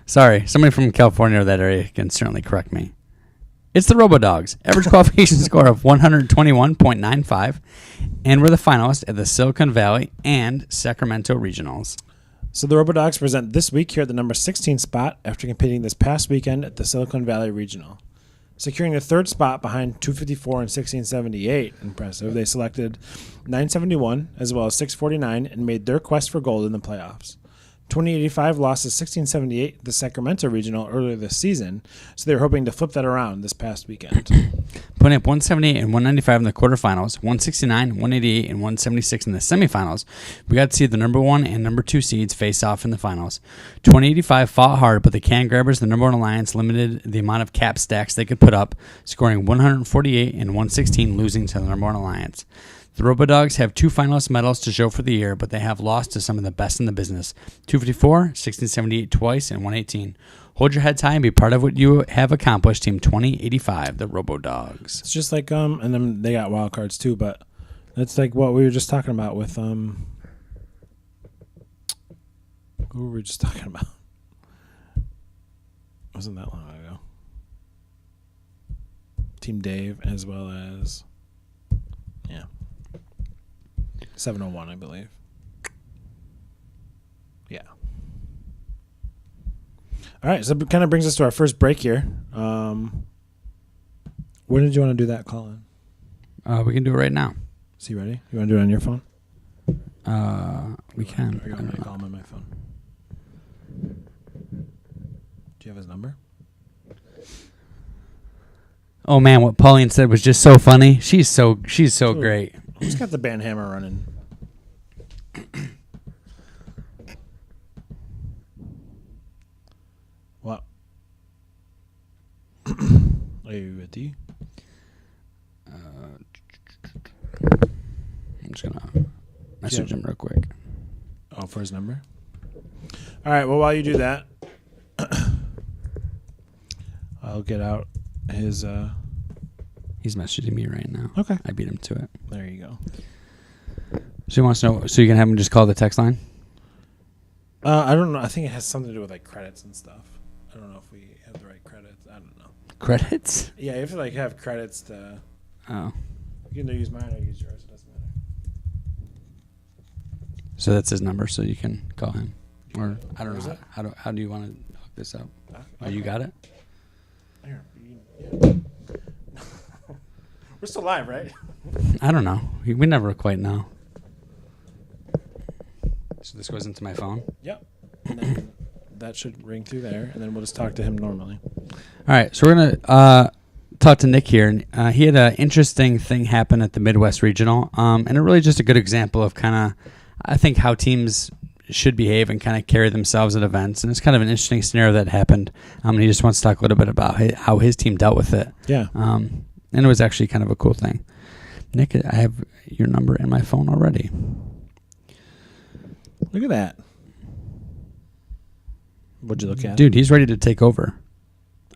[SPEAKER 2] Sorry, somebody from California or that area can certainly correct me. It's the RoboDogs. Average qualification score of 121.95, and we're the finalists at the Silicon Valley and Sacramento Regionals.
[SPEAKER 1] So the RoboDogs present this week here at the number 16 spot after competing this past weekend at the Silicon Valley Regional. Securing the third spot behind 254 and 1678, impressive, they selected 971 as well as 649 and made their quest for gold in the playoffs. 2085 lost to 1678 at the Sacramento Regional earlier this season, so they were hoping to flip that around this past weekend.
[SPEAKER 2] Putting up 178 and 195 in the quarterfinals, 169, 188, and 176 in the semifinals, we got to see the number 1 and number 2 seeds face off in the finals. 2085 fought hard, but the Can Grabbers, the number 1 alliance, limited the amount of cap stacks they could put up, scoring 148 and 116, losing to the number 1 alliance. The RoboDogs have 2 finalist medals to show for the year, but they have lost to some of the best in the business. 254, 1678 twice, and 118. Hold your heads high and be part of what you have accomplished, Team 2085, the RoboDogs.
[SPEAKER 1] It's just like, and then they got wild cards too, but it's like what we were just talking about with, who were we just talking about? It wasn't that long ago. Team Dave as well as, yeah. 701, I believe. Yeah. All right, so it kind of brings us to our first break here. When did you want to do that call in?
[SPEAKER 2] We can do it right now.
[SPEAKER 1] Is you ready? You want to do it on your phone?
[SPEAKER 2] We can.
[SPEAKER 1] Or you want me to call him on my phone? Do you have his number?
[SPEAKER 2] Oh man, what Pauline said was just so funny. She's so great.
[SPEAKER 1] Who's got the band hammer running? What? Are you ready?
[SPEAKER 2] I'm just gonna message him real quick.
[SPEAKER 1] Oh, for his number? All right, well, while you do that, I'll get out his...
[SPEAKER 2] He's messaging me right now.
[SPEAKER 1] Okay.
[SPEAKER 2] I beat him to it.
[SPEAKER 1] There you go.
[SPEAKER 2] So he wants to know. So you can have him just call the text line.
[SPEAKER 1] I don't know. I think it has something to do with like credits and stuff. I don't know if we have the right credits. I don't know.
[SPEAKER 2] Credits?
[SPEAKER 1] Yeah, you have to like have credits to...
[SPEAKER 2] Oh.
[SPEAKER 1] You can either use mine or use yours. It doesn't matter.
[SPEAKER 2] So that's his number. So you can call him. Or I don't
[SPEAKER 1] Where is
[SPEAKER 2] know.
[SPEAKER 1] it?
[SPEAKER 2] How do you want to hook this up? Oh, you
[SPEAKER 1] Okay.
[SPEAKER 2] got it?
[SPEAKER 1] Here, yeah. We're still live, right?
[SPEAKER 2] I don't know. We never quite know. So this goes into my phone.
[SPEAKER 1] Yep. And then that should ring through there, and then we'll just talk to him normally.
[SPEAKER 2] All right. So we're gonna talk to Nick here. He had an interesting thing happen at the Midwest Regional, and it really just a good example of kind of, I think, how teams should behave and kind of carry themselves at events. And it's kind of an interesting scenario that happened. And he just wants to talk a little bit about how his team dealt with it.
[SPEAKER 1] Yeah.
[SPEAKER 2] And it was actually kind of a cool thing. Nick, I have your number in my phone already.
[SPEAKER 1] Look at that. What'd you look at?
[SPEAKER 2] Dude, he's ready to take over.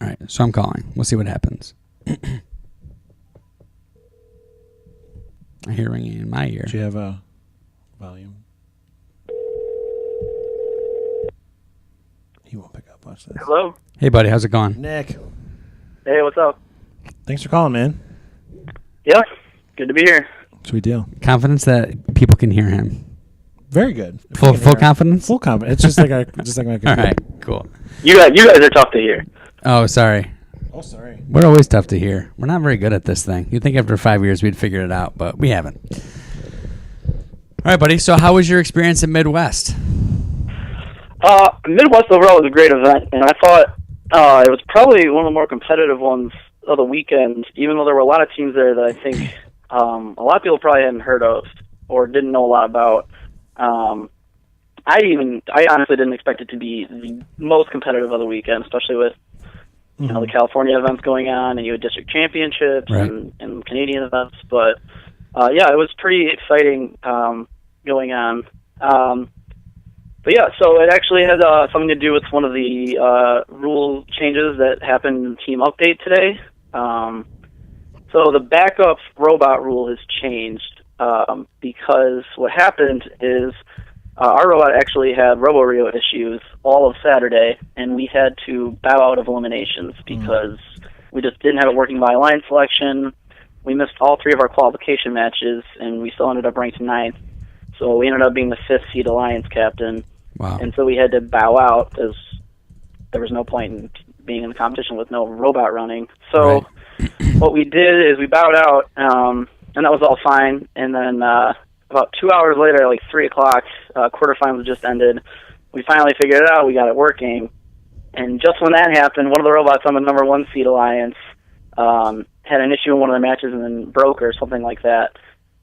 [SPEAKER 2] All right, so I'm calling. We'll see what happens. I hear ringing in my ear.
[SPEAKER 1] Do you have a volume? He won't pick up. Watch this.
[SPEAKER 3] Hello?
[SPEAKER 2] Hey, buddy, how's it going?
[SPEAKER 1] Nick,
[SPEAKER 3] Hey, what's up?
[SPEAKER 1] thanks for calling, man.
[SPEAKER 3] Yeah, good to be here.
[SPEAKER 1] Sweet deal.
[SPEAKER 2] Confidence that people can hear him.
[SPEAKER 1] Very good. If
[SPEAKER 2] Full
[SPEAKER 1] we can hear him.
[SPEAKER 2] confidence?
[SPEAKER 1] Full confidence. It's just like my computer.
[SPEAKER 2] All right, cool.
[SPEAKER 3] You guys are tough to hear.
[SPEAKER 2] Oh, sorry.
[SPEAKER 1] Oh, sorry.
[SPEAKER 2] We're always tough to hear. We're not very good at this thing. You'd think after 5 years we'd figure it out, but we haven't. All right, buddy. So how was your experience at Midwest?
[SPEAKER 3] Midwest overall was a great event, and I thought it was probably one of the more competitive ones of the weekend, even though there were a lot of teams there that I think a lot of people probably hadn't heard of or didn't know a lot about. I honestly didn't expect it to be the most competitive of the weekend, especially with you know the California events going on, and you had district championships
[SPEAKER 2] Right.
[SPEAKER 3] and Canadian events. But yeah, it was pretty exciting going on. But yeah, so it actually had something to do with one of the rule changes that happened in Team Update today. So the backup robot rule has changed because what happened is our robot actually had RoboRio issues all of Saturday, and we had to bow out of eliminations because we just didn't have it working by line selection. We missed all 3 of our qualification matches, and we still ended up ranked 9th. So we ended up being the 5th seed Alliance captain.
[SPEAKER 2] Wow.
[SPEAKER 3] And so we had to bow out because there was no point in being in the competition with no robot running. So what we did is we bowed out, and that was all fine. And then about 2 hours later, like 3 o'clock, quarterfinals just ended. We finally figured it out. We got it working. And just when that happened, one of the robots on the number 1 seed Alliance had an issue in one of the matches and then broke or something like that.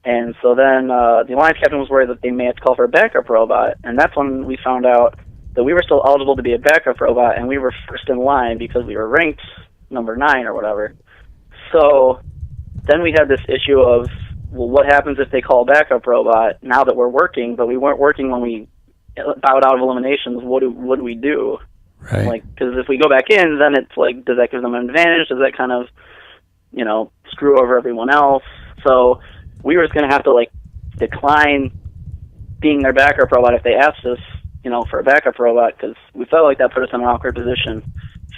[SPEAKER 3] And so then the Alliance captain was worried that they may have to call for a backup robot. And that's when we found out that we were still eligible to be a backup robot, and we were first in line because we were ranked number 9 or whatever. So then we had this issue of, well, what happens if they call a backup robot now that we're working, but we weren't working when we bowed out of eliminations? What do we do?
[SPEAKER 2] Right.
[SPEAKER 3] Like, because if we go back in, then it's like, does that give them an advantage? Does that kind of, screw over everyone else? So we were just going to have to, like, decline being their backup robot if they asked us, for a backup robot, because we felt like that put us in an awkward position.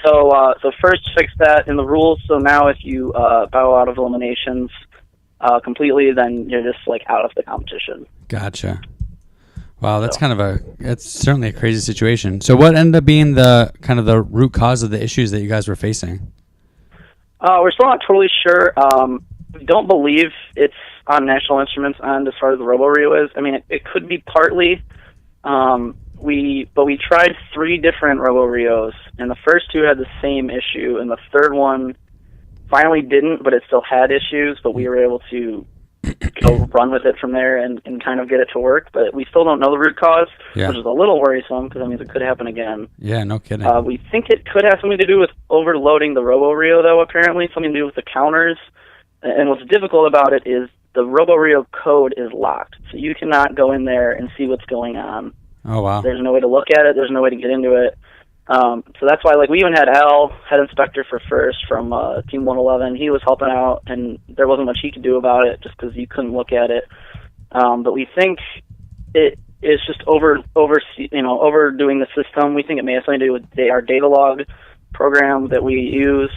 [SPEAKER 3] So first fix that in the rules. So now if you bow out of eliminations completely, then you're just, like, out of the competition.
[SPEAKER 2] Gotcha. Wow, that's it's certainly a crazy situation. So what ended up being the kind of the root cause of the issues that you guys were facing?
[SPEAKER 3] We're still not totally sure. We don't believe it's on National Instruments end as far as the RoboRio is. I mean, it could be partly. But we tried 3 different RoboRios, and the first 2 had the same issue, and the third one finally didn't, but it still had issues, but we were able to go run with it from there and kind of get it to work. But we still don't know the root cause, which is a little worrisome because that means it could happen again.
[SPEAKER 2] Yeah, no kidding.
[SPEAKER 3] We think it could have something to do with overloading the RoboRio, though, apparently, something to do with the counters. And what's difficult about it is the RoboRio code is locked, so you cannot go in there and see what's going on.
[SPEAKER 2] Oh, wow.
[SPEAKER 3] There's no way to look at it. There's no way to get into it. So that's why, like, we even had Al, head inspector for first from Team 111. He was helping out, and there wasn't much he could do about it just because you couldn't look at it. But we think it is just overdoing the system. We think it may have something to do with our data log program that we use.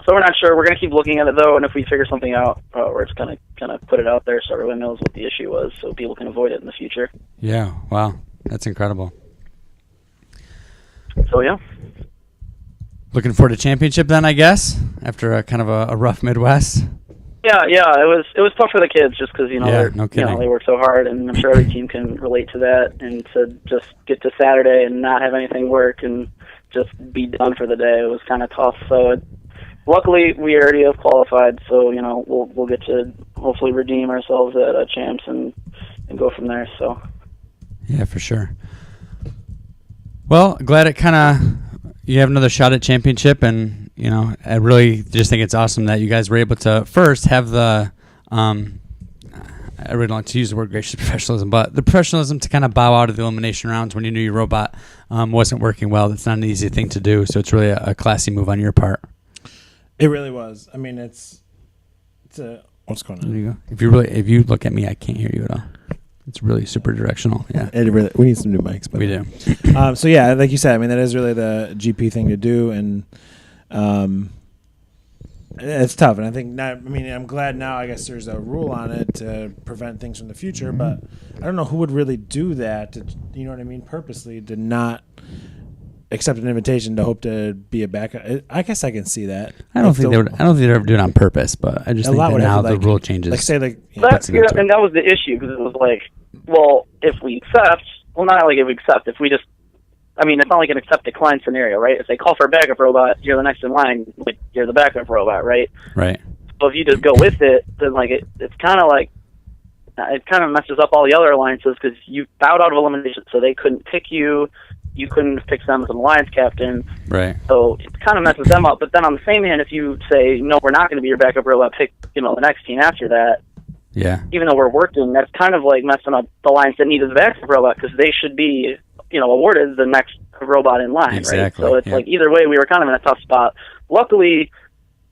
[SPEAKER 3] So we're not sure. We're going to keep looking at it, though, and if we figure something out, we're just going to kind of put it out there so everyone knows what the issue was so people can avoid it in the future.
[SPEAKER 2] Yeah, wow. That's incredible.
[SPEAKER 3] So, yeah.
[SPEAKER 2] Looking forward to championship then, I guess, after a kind of a rough Midwest.
[SPEAKER 3] Yeah, it was tough for the kids just because,
[SPEAKER 2] no kidding.
[SPEAKER 3] They work so hard, and I'm sure every team can relate to that, and to just get to Saturday and not have anything work and just be done for the day, it was kind of tough. So luckily, we already have qualified, so we'll get to hopefully redeem ourselves at champs and go from there. So
[SPEAKER 2] yeah, for sure. Well, glad you have another shot at championship, and I really just think it's awesome that you guys were able to first have the I really don't like to use the word gracious professionalism, but the professionalism to kind of bow out of the elimination rounds when you knew your robot wasn't working well. That's not an easy thing to do, so it's really a classy move on your part.
[SPEAKER 1] It really was. I mean, it's a what's going on?
[SPEAKER 2] There you go. If you look at me, I can't hear you at all. It's really super directional. Yeah,
[SPEAKER 1] we need some new mics. But
[SPEAKER 2] we do.
[SPEAKER 1] So yeah, like you said, I mean that is really the GP thing to do, and it's tough. And I think I'm glad now. I guess there's a rule on it to prevent things from the future, but I don't know who would really do that. You know what I mean? Purposely to not accept an invitation to hope to be a backup. I guess I can see that.
[SPEAKER 2] I don't think they'd ever do it on purpose, but I just think that now the rule changes.
[SPEAKER 1] Like say like
[SPEAKER 3] and that was the issue because it was like, well, if we accept, not like if we accept, if we just, it's not like an accept decline scenario, right? If they call for a backup robot, you're the next in line, like you're the backup robot, right?
[SPEAKER 2] Right.
[SPEAKER 3] So if you just go with it, then like it's kind of like it kind of messes up all the other alliances because you bowed out of elimination, so they couldn't pick you. You couldn't pick them as an alliance captain.
[SPEAKER 2] Right.
[SPEAKER 3] So it kind of messes them up. But then on the same hand, if you say, no, we're not going to be your backup robot, pick, the next team after that.
[SPEAKER 2] Yeah.
[SPEAKER 3] Even though we're working, that's kind of like messing up the alliance that needed the backup robot because they should be, awarded the next robot in line,
[SPEAKER 2] exactly.
[SPEAKER 3] Right? So it's like either way, we were kind of in a tough spot. Luckily,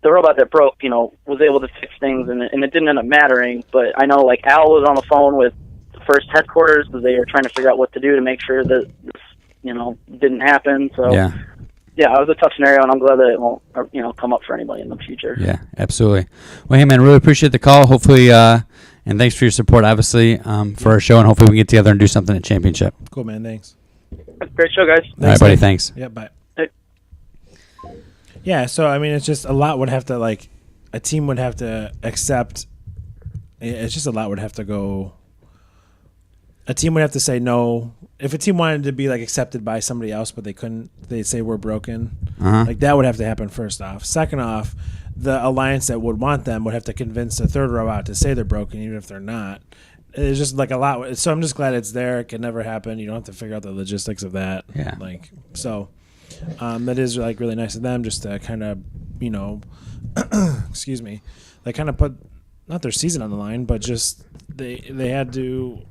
[SPEAKER 3] the robot that broke, was able to fix things and it didn't end up mattering. But I know like Al was on the phone with first headquarters because they were trying to figure out what to do to make sure that this, didn't happen. So
[SPEAKER 2] Yeah.
[SPEAKER 3] Yeah, it was a tough scenario, and I'm glad that it won't, come up for anybody in the future.
[SPEAKER 2] Yeah, absolutely. Well, hey, man, really appreciate the call. Hopefully, and thanks for your support, obviously, for our show, and hopefully we can get together and do something at Championship.
[SPEAKER 1] Cool, man. Thanks.
[SPEAKER 3] Great show, guys.
[SPEAKER 2] All right, buddy. Thanks.
[SPEAKER 1] Yeah, bye.
[SPEAKER 3] Hey.
[SPEAKER 1] Yeah, so, I mean, it's just a lot would have to, like, a team would have to accept. It's just a lot would have to go. A team would have to say no. If a team wanted to be like accepted by somebody else, but they couldn't, they say we're broken. Like that would have to happen first off. Second off, the alliance that would want them would have to convince the third row out to say they're broken, even if they're not. It's just like a lot. So I'm just glad it's there. It can never happen. You don't have to figure out the logistics of that.
[SPEAKER 2] Yeah.
[SPEAKER 1] Like so, that is like really nice of them just to kind of, excuse me, they kind of put not their season on the line, but just they had to.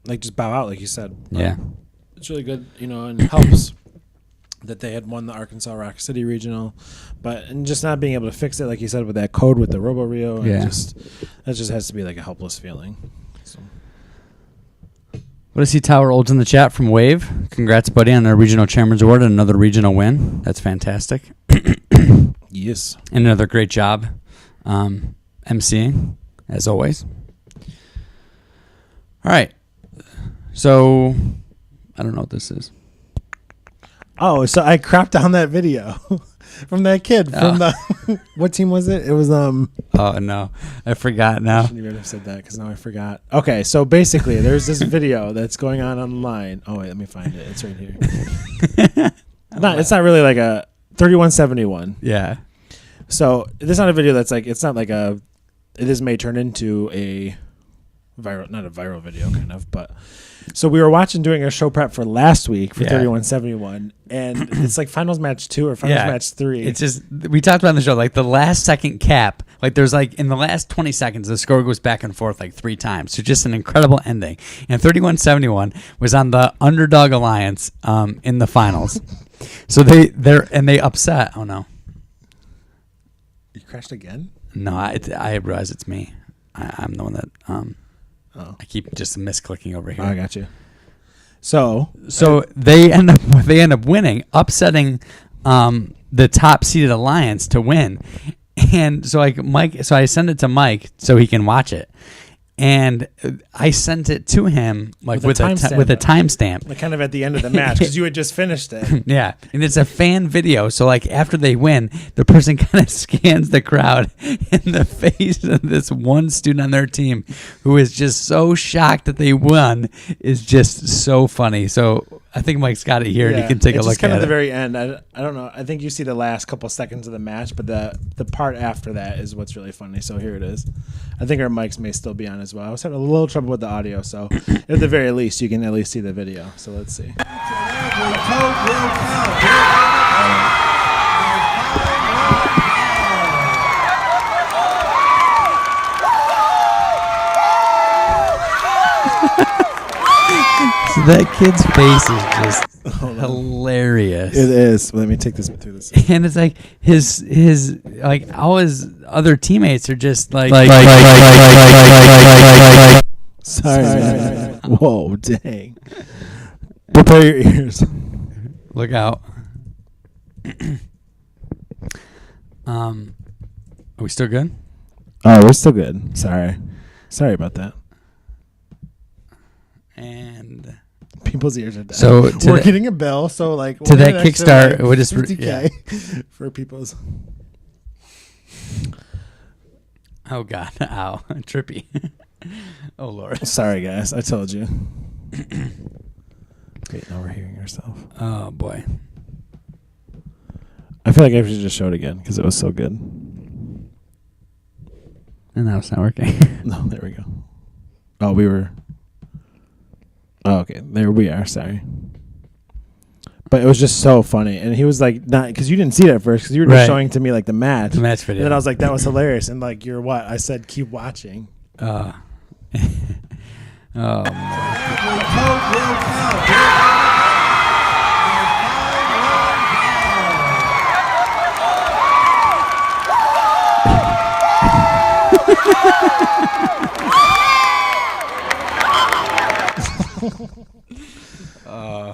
[SPEAKER 1] Like just bow out, like you said.
[SPEAKER 2] Yeah.
[SPEAKER 1] It's really good, and it helps that they had won the Arkansas Rock City Regional, and just not being able to fix it, like you said, with that code with the Robo Rio,
[SPEAKER 2] Yeah.
[SPEAKER 1] That just has to be like a helpless feeling. So.
[SPEAKER 2] What does he Tower Olds in the chat from Wave? Congrats, buddy, on a regional chairman's award and another regional win. That's fantastic.
[SPEAKER 1] Yes.
[SPEAKER 2] And another great job emceeing, as always. All right. So, I don't know what this is.
[SPEAKER 1] Oh, so I cropped down that video from that kid from the what team was it? It was
[SPEAKER 2] Oh no, I forgot now.
[SPEAKER 1] I shouldn't even have said that because now I forgot. Okay, so basically, there's this video that's going on online. Oh wait, let me find it. It's right here. It's not really like a 3171.
[SPEAKER 2] Yeah.
[SPEAKER 1] So this is not a video that's like it's not like a. This may turn into a viral, not a viral video, kind of, but. So we were doing a show prep for last week for 3171, and it's like finals match 2 or finals match 3.
[SPEAKER 2] It's just, we talked about in the show, like the last second cap, like there's like in the last 20 seconds, the score goes back and forth like 3 times. So just an incredible ending. And 3171 was on the underdog alliance in the finals. So they upset. Oh no.
[SPEAKER 1] You crashed again?
[SPEAKER 2] No, I realize it's me. I'm the one that, I keep just misclicking over here.
[SPEAKER 1] Oh, I got you. So
[SPEAKER 2] they end up winning, upsetting the top seeded alliance to win. And so I send it to Mike so he can watch it. And I sent it to him like with a timestamp.
[SPEAKER 1] Like kind of at the end of the match because you had just finished it.
[SPEAKER 2] Yeah. And it's a fan video. So like after they win, the person kind of scans the crowd in the face of this one student on their team who is just so shocked that they won is just so funny. So I think Mike's got it here and you can take a look at it. It's
[SPEAKER 1] kind of the very end. I don't know. I think you see the last couple seconds of the match, but the part after that is what's really funny. So here it is. I think our mics may still be on as well. I was having a little trouble with the audio, so at the very least, you can at least see the video. So let's see.
[SPEAKER 2] So that kid's face is just hilarious.
[SPEAKER 1] It is. Let me take this through this.
[SPEAKER 2] And it's like his like all his other teammates are just like
[SPEAKER 1] Sorry. Whoa, dang. Prepare your ears.
[SPEAKER 2] Look out. Are we still good?
[SPEAKER 1] Oh, we're still good. Sorry about that.
[SPEAKER 2] And
[SPEAKER 1] people's ears are dead.
[SPEAKER 2] So
[SPEAKER 1] we're getting a bill. So like
[SPEAKER 2] to that Kickstart, we just
[SPEAKER 1] 50K for people's.
[SPEAKER 2] Oh God! Ow! Trippy. Oh Lord.
[SPEAKER 1] Sorry guys, I told you. Wait, now we're hearing yourself.
[SPEAKER 2] Oh boy.
[SPEAKER 1] I feel like I should just show it again because it was so good.
[SPEAKER 2] And now it's not working.
[SPEAKER 1] No, there we go. Oh, we were. Oh, okay, there we are. Sorry, but it was just so funny, and he was like, not because you didn't see it at first because you were just showing to me like the match
[SPEAKER 2] video.
[SPEAKER 1] And then I was like, that was hilarious, and like you're what? I said, keep watching.
[SPEAKER 2] Oh.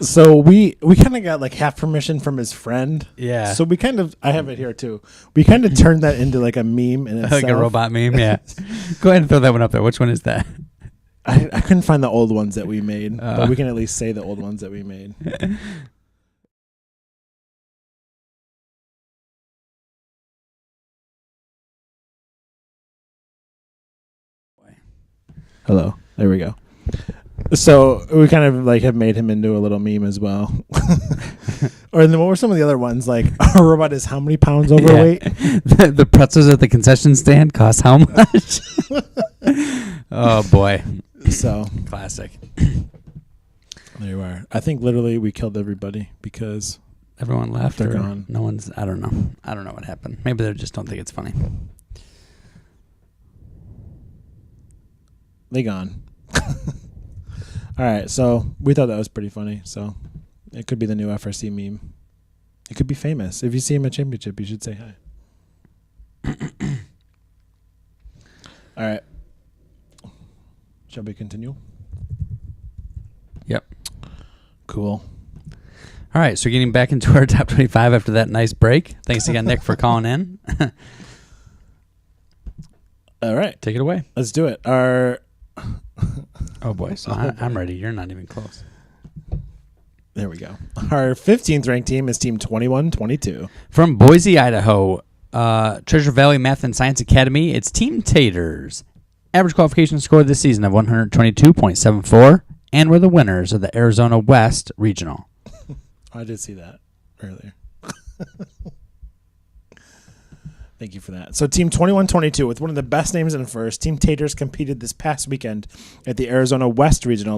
[SPEAKER 1] So we kind of got like half permission from his friend.
[SPEAKER 2] Yeah.
[SPEAKER 1] So we kind of, I have it here too. We kind of turned that into like a meme in itself.
[SPEAKER 2] Like a robot meme, yeah. Go ahead and throw that one up there. Which one is that?
[SPEAKER 1] I couldn't find the old ones that we made, but we can at least say the old ones that we made. Hello. There we go. So we kind of like have made him into a little meme as well. Or then what were some of the other ones? Like our robot is how many pounds overweight?
[SPEAKER 2] The pretzels at the concession stand cost how much? Oh boy.
[SPEAKER 1] So
[SPEAKER 2] Classic.
[SPEAKER 1] there you are. I think literally we killed everybody because
[SPEAKER 2] Everyone left.
[SPEAKER 1] They're
[SPEAKER 2] or
[SPEAKER 1] gone.
[SPEAKER 2] No one's. I don't know. I don't know what happened. Maybe they just don't think it's funny.
[SPEAKER 1] they gone. All right, so we thought that was pretty funny. So it could be the new FRC meme. It could be famous. If you see him at championship, you should say hi. All right. Shall we continue?
[SPEAKER 2] Yep.
[SPEAKER 1] Cool.
[SPEAKER 2] All right, so getting back into our top 25 after that nice break. Thanks again, Nick, for calling in.
[SPEAKER 1] All right,
[SPEAKER 2] Take it away.
[SPEAKER 1] let's do it. Our
[SPEAKER 2] Oh, boy. So I'm ready. You're not even close.
[SPEAKER 1] There we go. Our 15th ranked team is Team 2122.
[SPEAKER 2] From Boise, Idaho, Treasure Valley Math and Science Academy, it's Team Taters. Average qualification score this season of 122.74, and we're the winners of the Arizona West Regional.
[SPEAKER 1] I did see that earlier. Thank you for that. So Team 2122, with one of the best names in first, Team Taters competed this past weekend at the Arizona West Regional